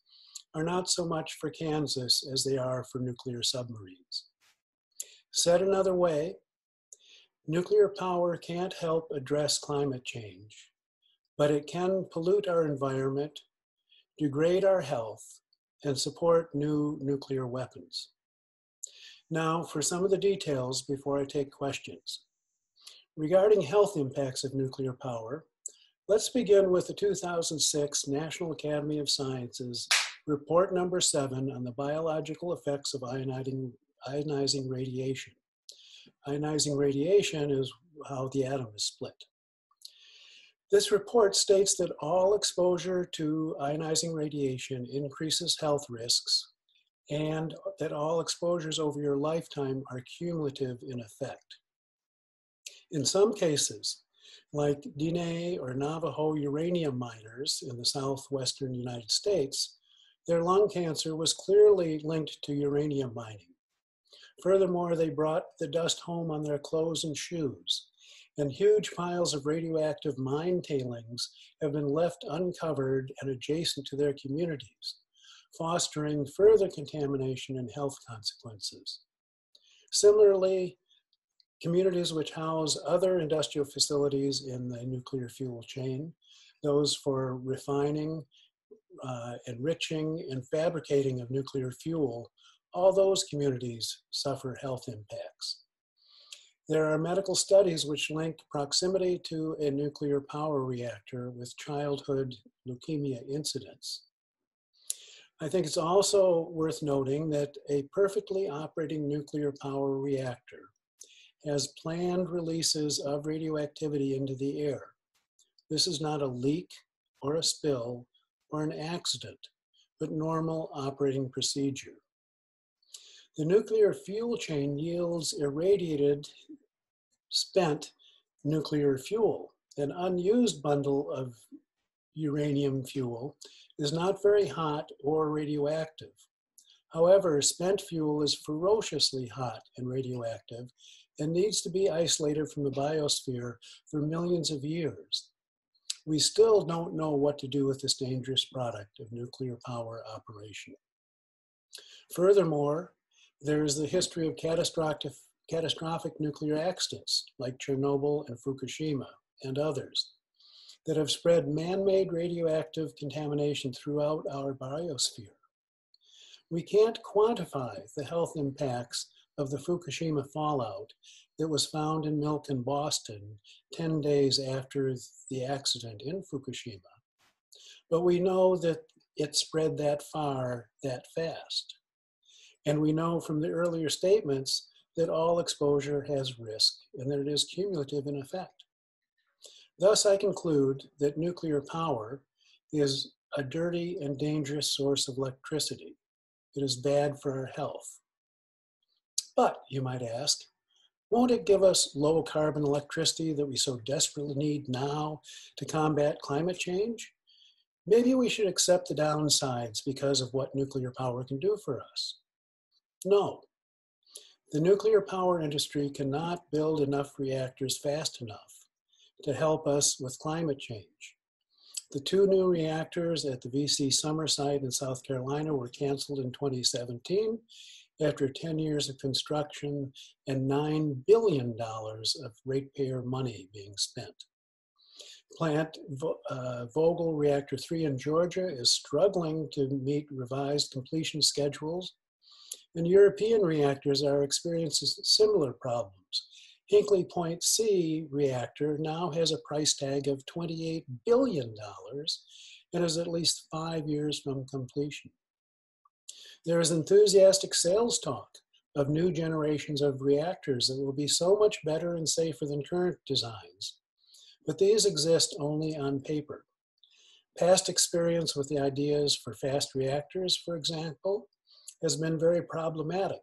are not so much for Kansas as they are for nuclear submarines. Said another way, nuclear power can't help address climate change, but it can pollute our environment, degrade our health, and support new nuclear weapons. Now, for some of the details before I take questions. Regarding health impacts of nuclear power, let's begin with the 2006 National Academy of Sciences Report Number 7 on the biological effects of ionizing radiation. Ionizing radiation is how the atom is split. This report states that all exposure to ionizing radiation increases health risks and that all exposures over your lifetime are cumulative in effect. In some cases, like Diné or Navajo uranium miners in the southwestern United States, their lung cancer was clearly linked to uranium mining. Furthermore, they brought the dust home on their clothes and shoes, and huge piles of radioactive mine tailings have been left uncovered and adjacent to their communities, fostering further contamination and health consequences. Similarly, communities which house other industrial facilities in the nuclear fuel chain, those for refining, enriching, and fabricating of nuclear fuel, all those communities suffer health impacts. There are medical studies which link proximity to a nuclear power reactor with childhood leukemia incidence. I think it's also worth noting that a perfectly operating nuclear power reactor has planned releases of radioactivity into the air. This is not a leak or a spill or an accident, but normal operating procedure. The nuclear fuel chain yields irradiated, spent nuclear fuel. An unused bundle of uranium fuel is not very hot or radioactive. However, spent fuel is ferociously hot and radioactive and needs to be isolated from the biosphere for millions of years. We still don't know what to do with this dangerous product of nuclear power operation. Furthermore, there is the history of catastrophic nuclear accidents like Chernobyl and Fukushima and others that have spread man-made radioactive contamination throughout our biosphere. We can't quantify the health impacts of the Fukushima fallout that was found in milk in Boston 10 days after the accident in Fukushima, but we know that it spread that far, that fast. And we know from the earlier statements that all exposure has risk and that it is cumulative in effect. Thus, I conclude that nuclear power is a dirty and dangerous source of electricity. It is bad for our health. But, you might ask, Won't it give us low carbon electricity that we so desperately need now to combat climate change? Maybe we should accept the downsides because of what nuclear power can do for us. No. The nuclear power industry cannot build enough reactors fast enough to help us with climate change. The 2 new reactors at the VC Summer site in South Carolina were canceled in 2017 after 10 years of construction and $9 billion of ratepayer money being spent. Plant Vogtle Reactor 3 in Georgia is struggling to meet revised completion schedules, and European reactors are experiencing similar problems. Hinkley Point C reactor now has a price tag of $28 billion and is at least 5 years from completion. There is enthusiastic sales talk of new generations of reactors that will be so much better and safer than current designs, but these exist only on paper. Past experience with the ideas for fast reactors, for example, has been very problematic.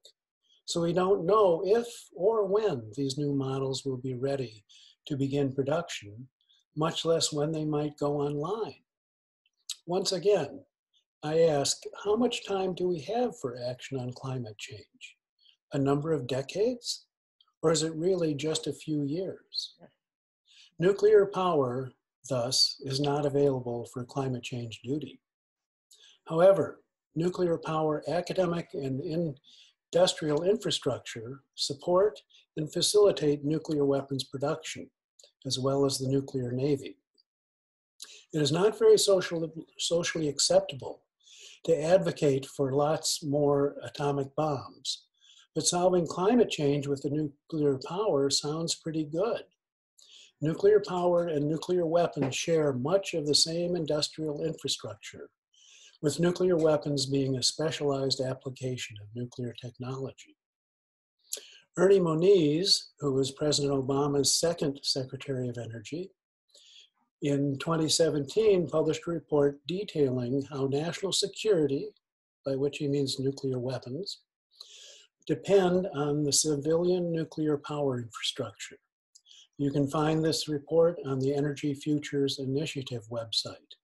So we don't know if or when these new models will be ready to begin production, much less when they might go online. Once again, I ask, how much time do we have for action on climate change? A number of decades? Or is it really just a few years? Nuclear power, thus, is not available for climate change duty. However, nuclear power academic and industrial infrastructure support and facilitate nuclear weapons production, as well as the nuclear navy. It is not very socially acceptable to advocate for lots more atomic bombs, but solving climate change with the nuclear power sounds pretty good. Nuclear power and nuclear weapons share much of the same industrial infrastructure, with nuclear weapons being a specialized application of nuclear technology. Ernie Moniz, who was President Obama's second Secretary of Energy, in 2017 published a report detailing how national security, by which he means nuclear weapons, depend on the civilian nuclear power infrastructure. You can find this report on the Energy Futures Initiative website.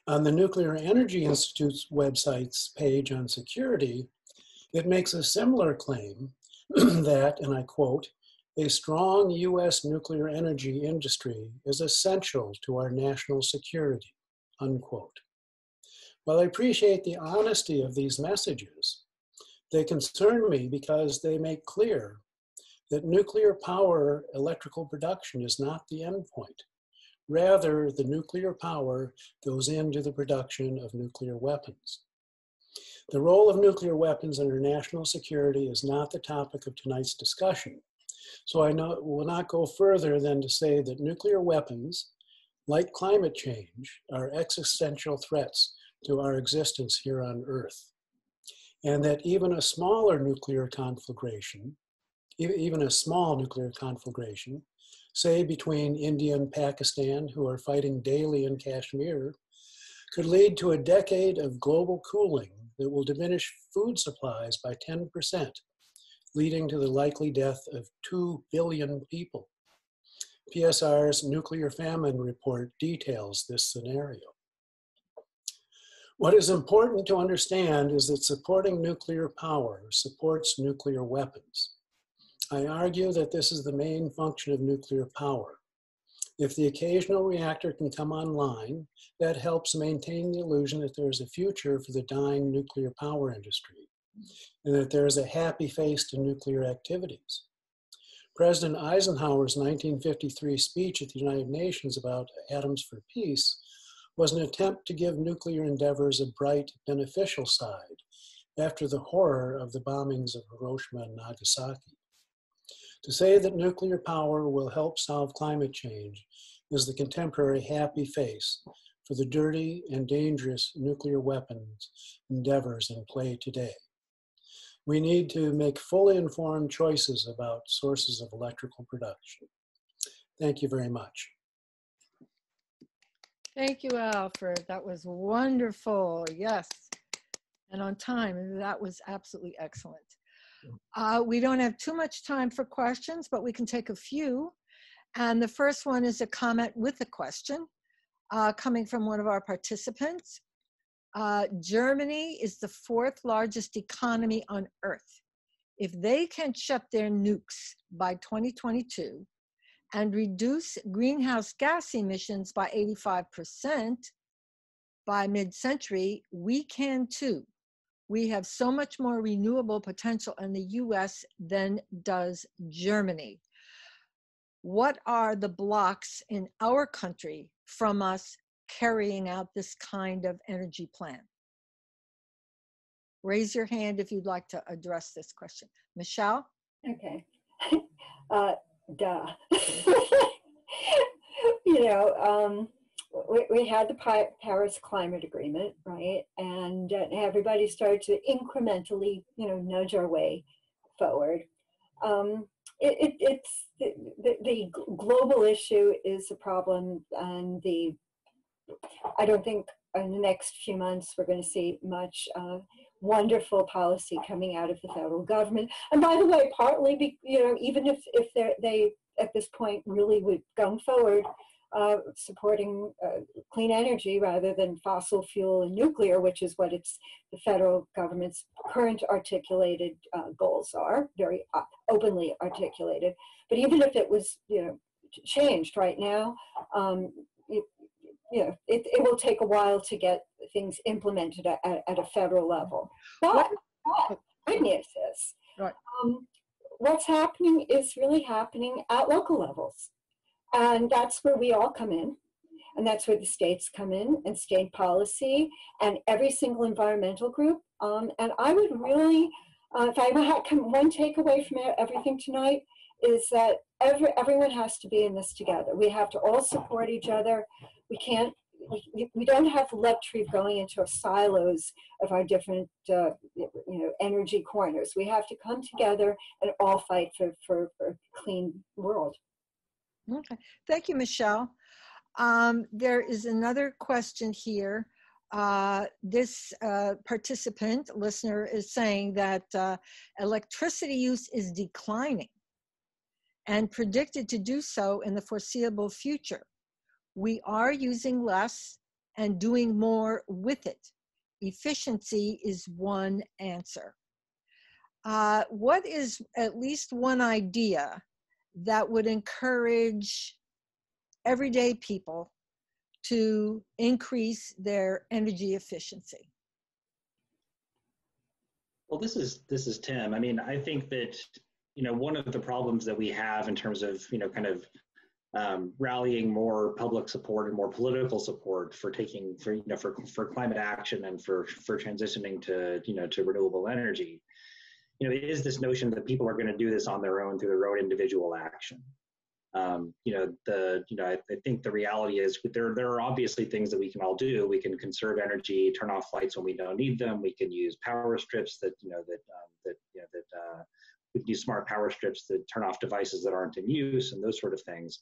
On the Nuclear Energy Institute's website's page on security, it makes a similar claim that, and I quote, "A strong US nuclear energy industry is essential to our national security," unquote. While I appreciate the honesty of these messages, they concern me because they make clear that nuclear power electrical production is not the endpoint. Rather, the nuclear power goes into the production of nuclear weapons. The role of nuclear weapons in our national security is not the topic of tonight's discussion, so I will not go further than to say that nuclear weapons, like climate change, are existential threats to our existence here on Earth, and that even a small nuclear conflagration, say between India and Pakistan, who are fighting daily in Kashmir, could lead to a decade of global cooling that will diminish food supplies by 10%, leading to the likely death of 2 billion people. PSR's Nuclear Famine Report details this scenario. What is important to understand is that supporting nuclear power supports nuclear weapons. I argue that this is the main function of nuclear power. If the occasional reactor can come online, that helps maintain the illusion that there is a future for the dying nuclear power industry, and that there is a happy face to nuclear activities. President Eisenhower's 1953 speech at the United Nations about atoms for peace was an attempt to give nuclear endeavors a bright, beneficial side after the horror of the bombings of Hiroshima and Nagasaki. To say that nuclear power will help solve climate change is the contemporary happy face for the dirty and dangerous nuclear weapons endeavors in play today. We need to make fully informed choices about sources of electrical production. Thank you very much. Thank you, Alfred. That was wonderful. Yes. And on time. That was absolutely excellent. We don't have too much time for questions, but we can take a few. And the first one is a comment with a question coming from one of our participants. Germany is the 4th largest economy on Earth. If they can shut their nukes by 2022 and reduce greenhouse gas emissions by 85% by mid-century, we can too. We have so much more renewable potential in the US than does Germany. What are the blocks in our country from us carrying out this kind of energy plan? Raise your hand if you'd like to address this question. Michelle? Okay. Duh. You know, we had the Paris Climate Agreement, right? And everybody started to incrementally, you know, nudge our way forward. It's the global issue is a problem, and I don't think in the next few months we're going to see much wonderful policy coming out of the federal government. And by the way, partly, you know, even if they at this point really would go forward supporting clean energy rather than fossil fuel and nuclear, which is what the federal government's current articulated goals are, very openly articulated. But even if it was, you know, changed right now, it will take a while to get things implemented at a federal level. But good news is, what's happening is really happening at local levels. And that's where we all come in. And that's where the states come in, and state policy, and every single environmental group. And I would really, if I had one takeaway from everything tonight, is that everyone has to be in this together. We have to all support each other. We don't have the luxury of going into silos of our different energy corners. We have to come together and all fight for a clean world. Okay, thank you, Michelle. There is another question here. This participant, listener, is saying that electricity use is declining and predicted to do so in the foreseeable future. We are using less and doing more with it. Efficiency is one answer. What is at least one idea that would encourage everyday people to increase their energy efficiency? Well, this is Tim. I mean, I think that, you know, one of the problems that we have in terms of, you know, kind of rallying more public support and more political support for climate action and for transitioning to renewable energy, you know, it is this notion that people are going to do this on their own through their own individual action. I think the reality is there are obviously things that we can all do. We can conserve energy, turn off lights when we don't need them. We can use power strips we can use smart power strips that turn off devices that aren't in use and those sort of things.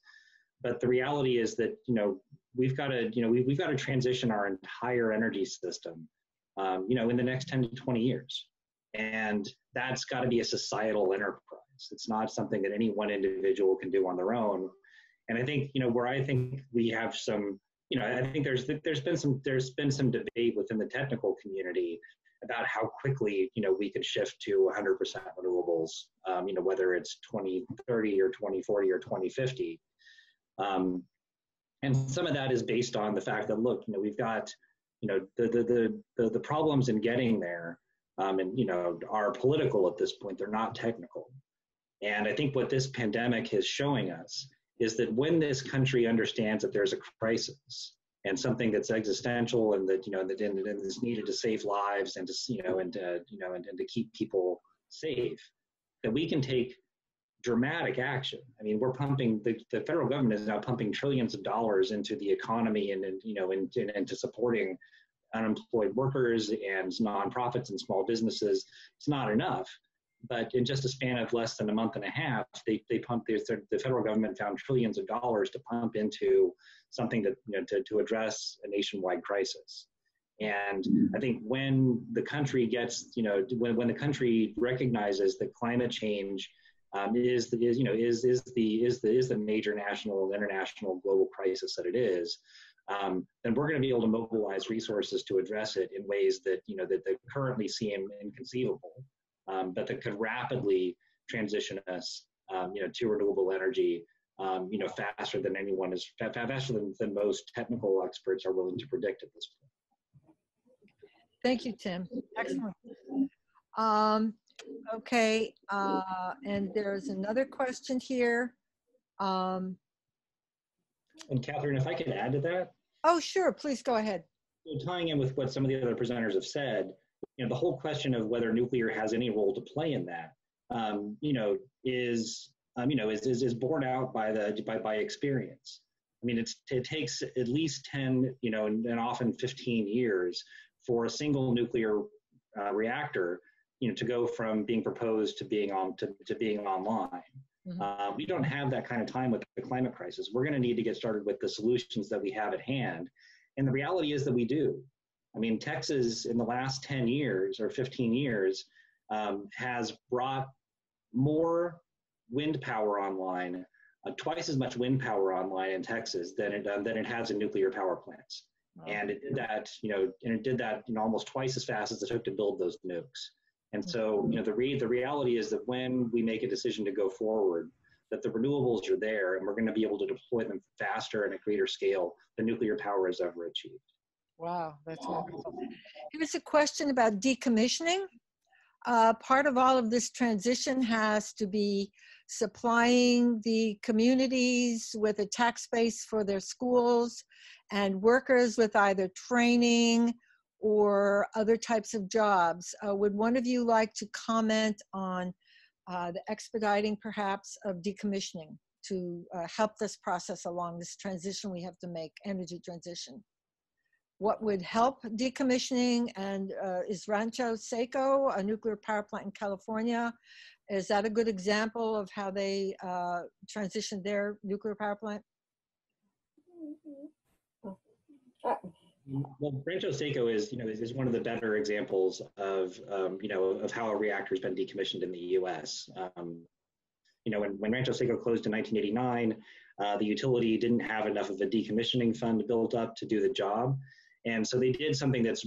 But the reality is that, you know, we've got to transition our entire energy system, in the next 10 to 20 years. And that's got to be a societal enterprise. It's not something that any one individual can do on their own. And I think, you know, where I think we have some, you know, I think there's been some debate within the technical community about how quickly, you know, we could shift to 100% renewables, whether it's 2030 or 2040 or 2050. And some of that is based on the fact that, look, you know, we've got, you know, the problems in getting there, and, you know, are political at this point. They're not technical. And I think what this pandemic is showing us is that when this country understands that there's a crisis and something that's existential, and that, you know, that is needed to save lives and to, and to keep people safe, that we can take dramatic action. I mean, we're pumping, the federal government is now pumping trillions of dollars into the economy and into supporting unemployed workers and nonprofits and small businesses. It's not enough, but in just a span of less than a month and a half, the federal government found trillions of dollars to pump into something that, you know, to address a nationwide crisis. And I think when the country gets, when the country recognizes that climate change is the major national and international global crisis that it is, then we're going to be able to mobilize resources to address it in ways that that currently seem inconceivable, but that could rapidly transition us, to renewable energy, faster than faster than most technical experts are willing to predict at this point. Thank you, Tim. Excellent. Okay, and there's another question here. And Catherine, if I could add to that. Oh, sure, please go ahead. So tying in with what some of the other presenters have said, the whole question of whether nuclear has any role to play in that, is borne out by experience. I mean, it takes at least 10, and often 15 years for a single nuclear reactor, to go from being proposed to being online. Mm-hmm. We don't have that kind of time with the climate crisis. We're going to need to get started with the solutions that we have at hand. And the reality is that we do. I mean, Texas in the last 10 years or 15 years has brought more wind power online, twice as much wind power online in Texas than it has in nuclear power plants. Wow. And it did that, almost twice as fast as it took to build those nukes. And so, the reality is that when we make a decision to go forward, that the renewables are there and we're going to be able to deploy them faster and at greater scale than nuclear power has ever achieved. Wow, that's wonderful. Here's a question about decommissioning. Part of all of this transition has to be supplying the communities with a tax base for their schools and workers with either training or other types of jobs. Would one of you like to comment on the expediting perhaps of decommissioning to help this process along, this transition we have to make, energy transition? What would help decommissioning, and is Rancho Seiko, a nuclear power plant in California, is that a good example of how they transitioned their nuclear power plant? Well, Rancho Seiko is one of the better examples of how a reactor has been decommissioned in the U.S. When Rancho Seiko closed in 1989, the utility didn't have enough of a decommissioning fund built up to do the job. And so they did something that's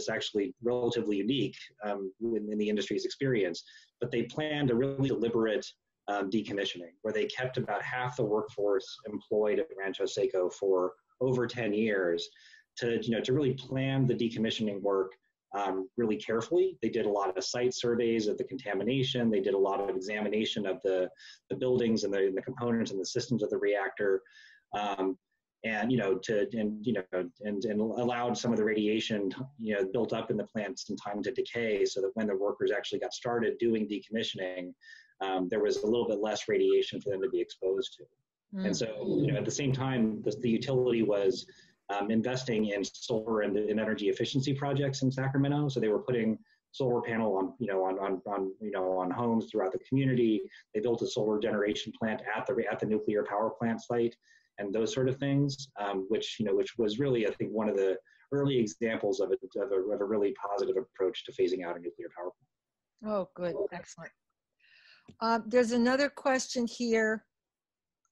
actually relatively unique in the industry's experience, but they planned a really deliberate decommissioning where they kept about half the workforce employed at Rancho Seiko for over 10 years to really plan the decommissioning work really carefully. They did a lot of site surveys of the contamination. They did a lot of examination of the buildings and the components and the systems of the reactor. And allowed some of the radiation, built up in the plant some time to decay, so that when the workers actually got started doing decommissioning, there was a little bit less radiation for them to be exposed to. Mm. And so, at the same time, the utility was investing in solar and energy efficiency projects in Sacramento. So they were putting solar panel on homes throughout the community. They built a solar generation plant at the nuclear power plant site, and those sort of things, which was really, I think, one of the early examples of a really positive approach to phasing out a nuclear power plant. Oh, good, excellent. There's another question here.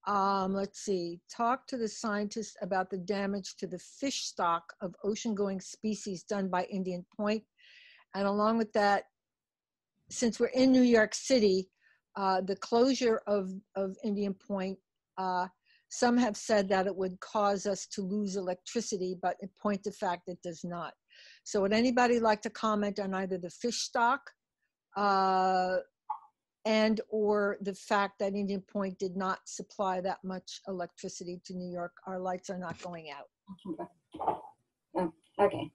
Let's see. Talk to the scientists about the damage to the fish stock of ocean-going species done by Indian Point. And along with that, since we're in New York City, the closure of Indian Point, some have said that it would cause us to lose electricity, but in point of fact, it does not. So would anybody like to comment on either the fish stock and or the fact that Indian Point did not supply that much electricity to New York? Our lights are not going out. Okay.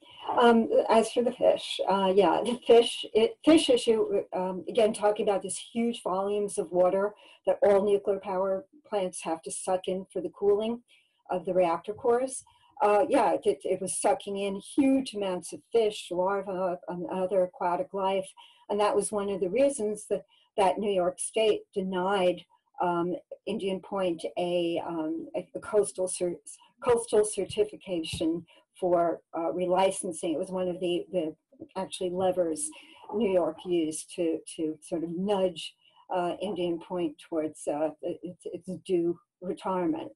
As for the fish, the fish issue, again, talking about this huge volumes of water that all nuclear power plants have to suck in for the cooling of the reactor cores. It was sucking in huge amounts of fish, larvae, and other aquatic life. And that was one of the reasons that New York State denied Indian Point a coastal certification for relicensing. It was one of the actually levers New York used to sort of nudge Indian Point towards its due retirement.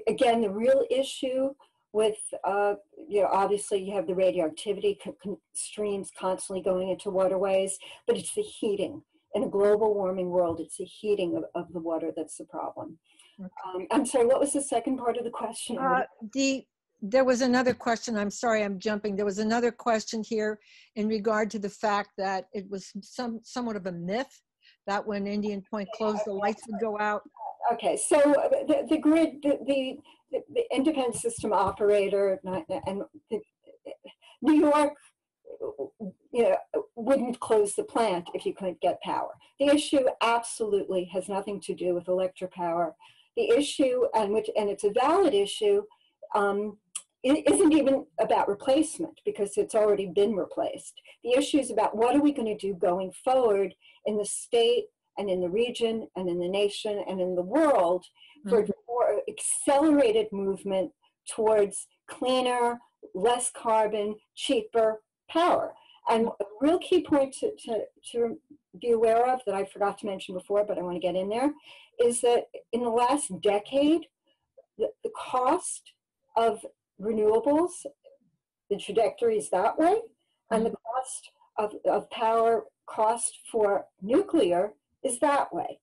Again, the real issue with, obviously you have the radioactivity streams constantly going into waterways, but it's the heating. In a global warming world, it's the heating of the water that's the problem. I'm sorry, what was the second part of the question? There was another question. I'm sorry, I'm jumping. There was another question here in regard to the fact that it was somewhat of a myth that when Indian Point closed, the lights would go out. Okay, so the grid, the independent system operator, and New York, wouldn't close the plant if you couldn't get power. The issue absolutely has nothing to do with electric power. The issue, and it's a valid issue, it isn't even about replacement because it's already been replaced. The issue is about what are we going to do going forward in the state and in the region and in the nation and in the world for more accelerated movement towards cleaner, less carbon, cheaper power. And a real key point to be aware of that I forgot to mention before, but I want to get in there, is that in the last decade, the cost of renewables, the trajectory is that way, and the cost of power cost for nuclear is that way.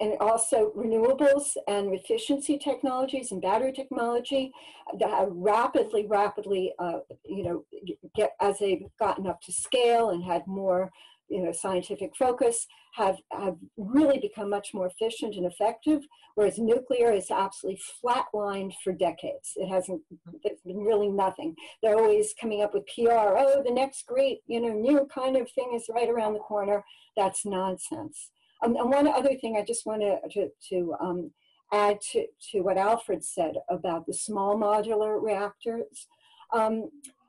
And also renewables and efficiency technologies and battery technology that have rapidly, as they've gotten up to scale and had more, scientific focus, have really become much more efficient and effective, whereas nuclear is absolutely flatlined for decades. There's been really nothing. They're always coming up with PR, the next great, new kind of thing is right around the corner. That's nonsense. And one other thing I just want to add to what Alfred said about the small modular reactors.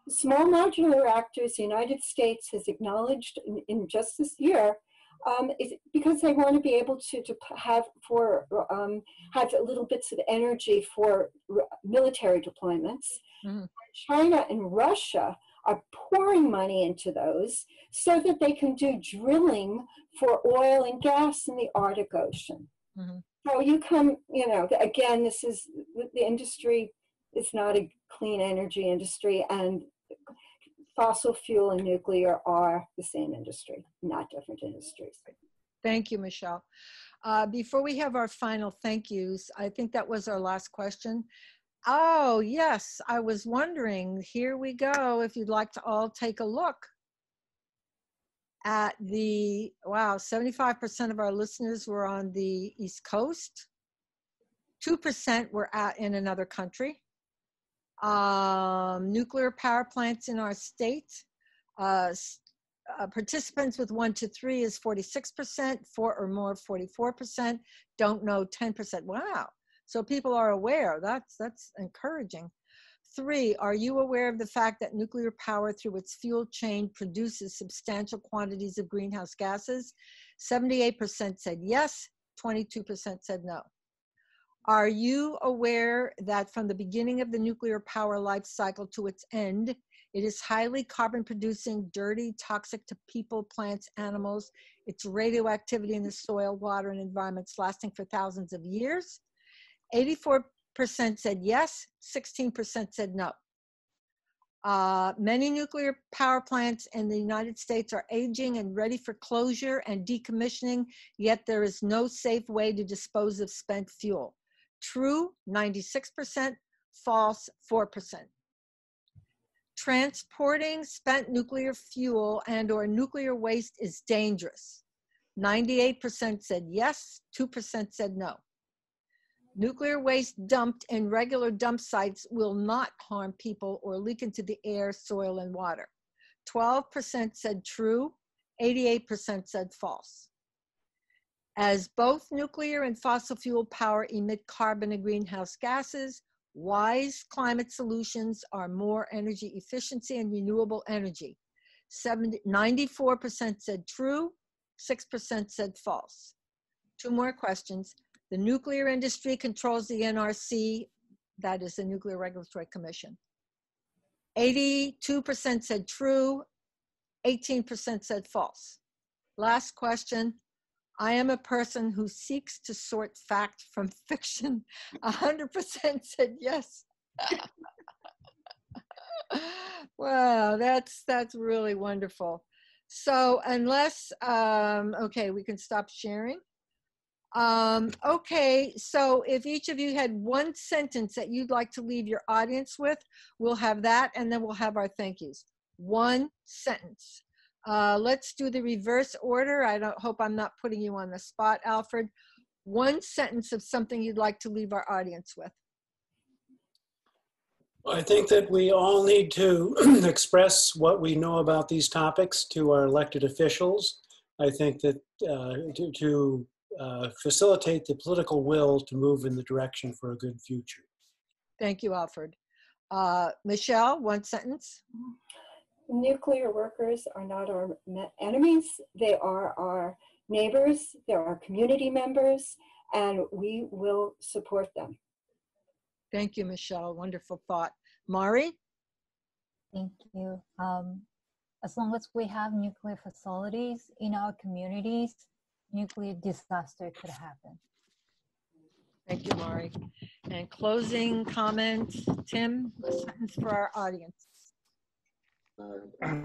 Small modular reactors, the United States has acknowledged in just this year, is because they want to be able to have little bits of energy for military deployments. China and Russia are pouring money into those so that they can do drilling for oil and gas in the Arctic Ocean. So you come, again, this is, the industry is not a clean energy industry, and fossil fuel and nuclear are the same industry, not different industries. Thank you, Michelle. Before we have our final thank yous, I think that was our last question. Oh, yes, I was wondering, here we go, if you'd like to all take a look at 75% of our listeners were on the East Coast. 2% were in another country. Nuclear power plants in our state. Participants with 1 to 3 is 46%, 4 or more, 44%, don't know, 10%. Wow. So people are aware. That's encouraging. 3, are you aware of the fact that nuclear power through its fuel chain produces substantial quantities of greenhouse gases? 78% said yes, 22% said no. Are you aware that from the beginning of the nuclear power life cycle to its end, it is highly carbon producing, dirty, toxic to people, plants, animals, its radioactivity in the soil, water, and environments lasting for thousands of years? 84% said yes, 16% said no. Many nuclear power plants in the United States are aging and ready for closure and decommissioning, yet there is no safe way to dispose of spent fuel. True, 96%, false, 4%. Transporting spent nuclear fuel and/or nuclear waste is dangerous. 98% said yes, 2% said no. Nuclear waste dumped in regular dump sites will not harm people or leak into the air, soil, and water. 12% said true, 88% said false. As both nuclear and fossil fuel power emit carbon and greenhouse gases, wise climate solutions are more energy efficiency and renewable energy. 94% said true, 6% said false. 2 more questions. The nuclear industry controls the NRC that is the Nuclear Regulatory Commission. 82% said true, 18% said false. Last question. I am a person who seeks to sort fact from fiction. 100% said yes. Wow, that's really wonderful. So unless, okay, we can stop sharing. Okay, so if each of you had one sentence that you'd like to leave your audience with, we'll have that, and then we'll have our thank yous. One sentence. Let's do the reverse order. I hope I'm not putting you on the spot, Alfred. One sentence of something you'd like to leave our audience with. I think that we all need to express what we know about these topics to our elected officials. I think that to facilitate the political will to move in the direction for a good future. Thank you, Alfred. Michelle, one sentence. Nuclear workers are not our enemies. They are our neighbors. They're our community members, and we will support them. Thank you, Michelle. Wonderful thought. Mari? Thank you. As long as we have nuclear facilities in our communities, nuclear disaster could happen. Thank you, Mari. And closing comment, Tim, a sentence for our audience.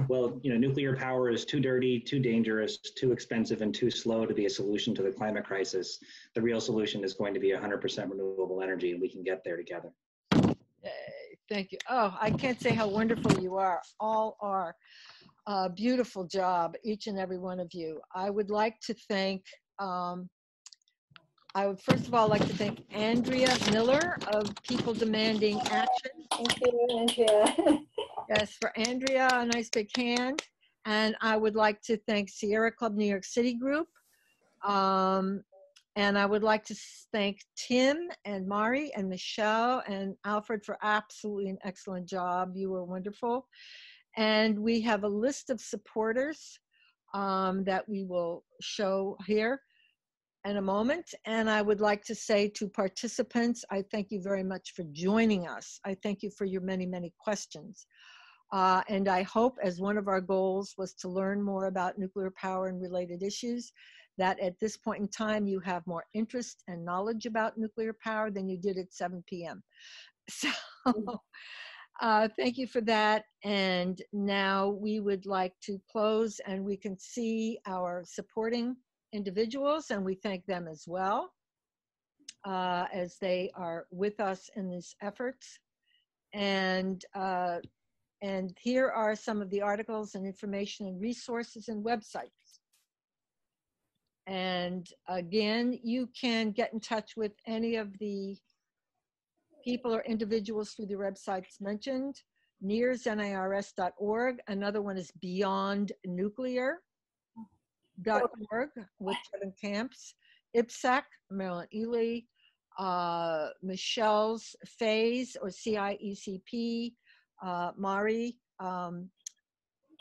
Well, nuclear power is too dirty, too dangerous, too expensive, and too slow to be a solution to the climate crisis. The real solution is going to be 100% renewable energy, and we can get there together. Yay, thank you. Oh, I can't say how wonderful you are. All are. Beautiful job, each and every one of you. I would like to thank, I would first of all like to thank Andrea Miller of People Demanding Action. Thank you, Andrea. Yes, for Andrea, a nice big hand. And I would like to thank Sierra Club New York City Group. And I would like to thank Tim and Mari and Michelle and Alfred for absolutely an excellent job. You were wonderful. And we have a list of supporters that we will show here in a moment. And I would like to say to participants, I thank you very much for joining us. I thank you for your many, many questions. And I hope, as one of our goals was to learn more about nuclear power and related issues, that at this point in time you have more interest and knowledge about nuclear power than you did at 7 p.m. So thank you for that. And now we would like to close, and we can see our supporting individuals, and we thank them as well as they are with us in these efforts. And here are some of the articles and information and resources and websites. And again, you can get in touch with any of the people or individuals through the websites mentioned. NIRS, NIRS.org. Another one is beyondnuclear.org with 7 camps. IPSAC, Marilyn Ely, Michelle's phase or CIECP, Mari.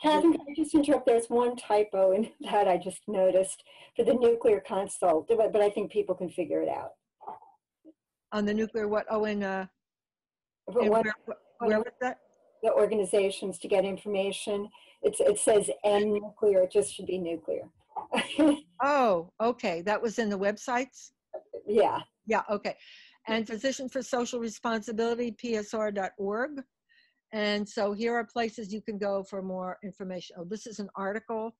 Catherine, can I just interrupt? There's one typo in that I just noticed for the nuclear consult, but I think people can figure it out. On the nuclear what? Oh, where was that? The organizations to get information. It says N nuclear, it just should be nuclear. Oh, okay. That was in the websites? Yeah. Yeah, okay. And Physicians for Social Responsibility, PSR.org. And so here are places you can go for more information. Oh, this is an article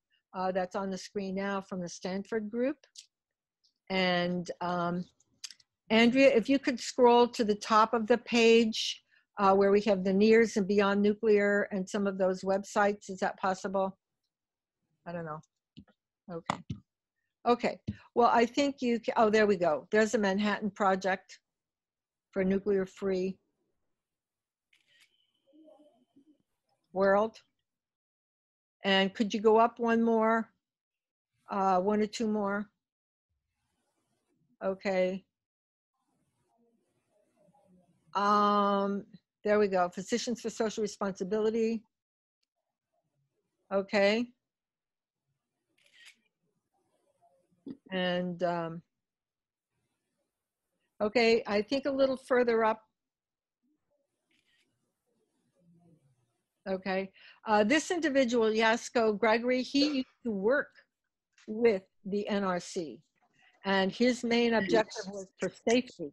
that's on the screen now from the Stanford group. And Andrea, if you could scroll to the top of the page where we have the NIRS and Beyond Nuclear and some of those websites, is that possible? I don't know. Okay. Okay. Well, I think you can, oh, there we go. There's a Manhattan Project for nuclear-free world. And could you go up one more? One or two more? Okay. There we go. Physicians for Social Responsibility. Okay. And okay, I think a little further up, Okay. This individual, Yasko Gregory, he used to work with the NRC, and his main objective was for safety.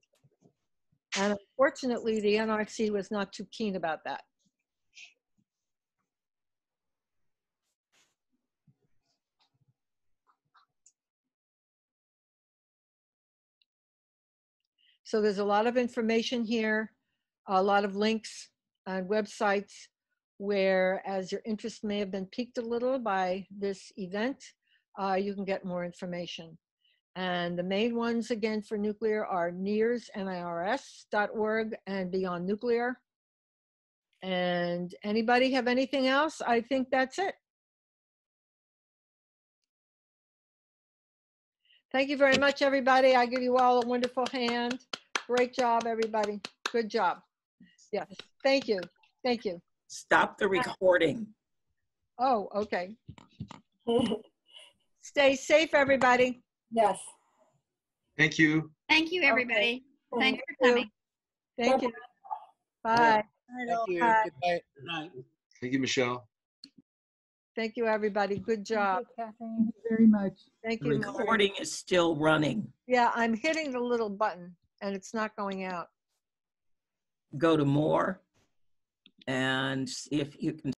And unfortunately, the NRC was not too keen about that. So there's a lot of information here, a lot of links and websites where, as your interest may have been piqued a little by this event, you can get more information. And the main ones, again, for nuclear are NIRS, NIRS.org, and Beyond Nuclear. And anybody have anything else? I think that's it. Thank you very much, everybody. I give you all a wonderful hand. Great job, everybody. Good job. Yes, thank you. Thank you. Stop the recording. Oh, okay. Stay safe, everybody. Yes. Thank you. Thank you, everybody. Okay. Thanks for coming. Thank you. Bye. Thank you. Bye. Good night. Good night. Thank you, Michelle. Thank you, everybody. Good job. Catherine. Thank you very much. Thank The you. Maury. recording is still running. Yeah, I'm hitting the little button and it's not going out. Go to more and see if you can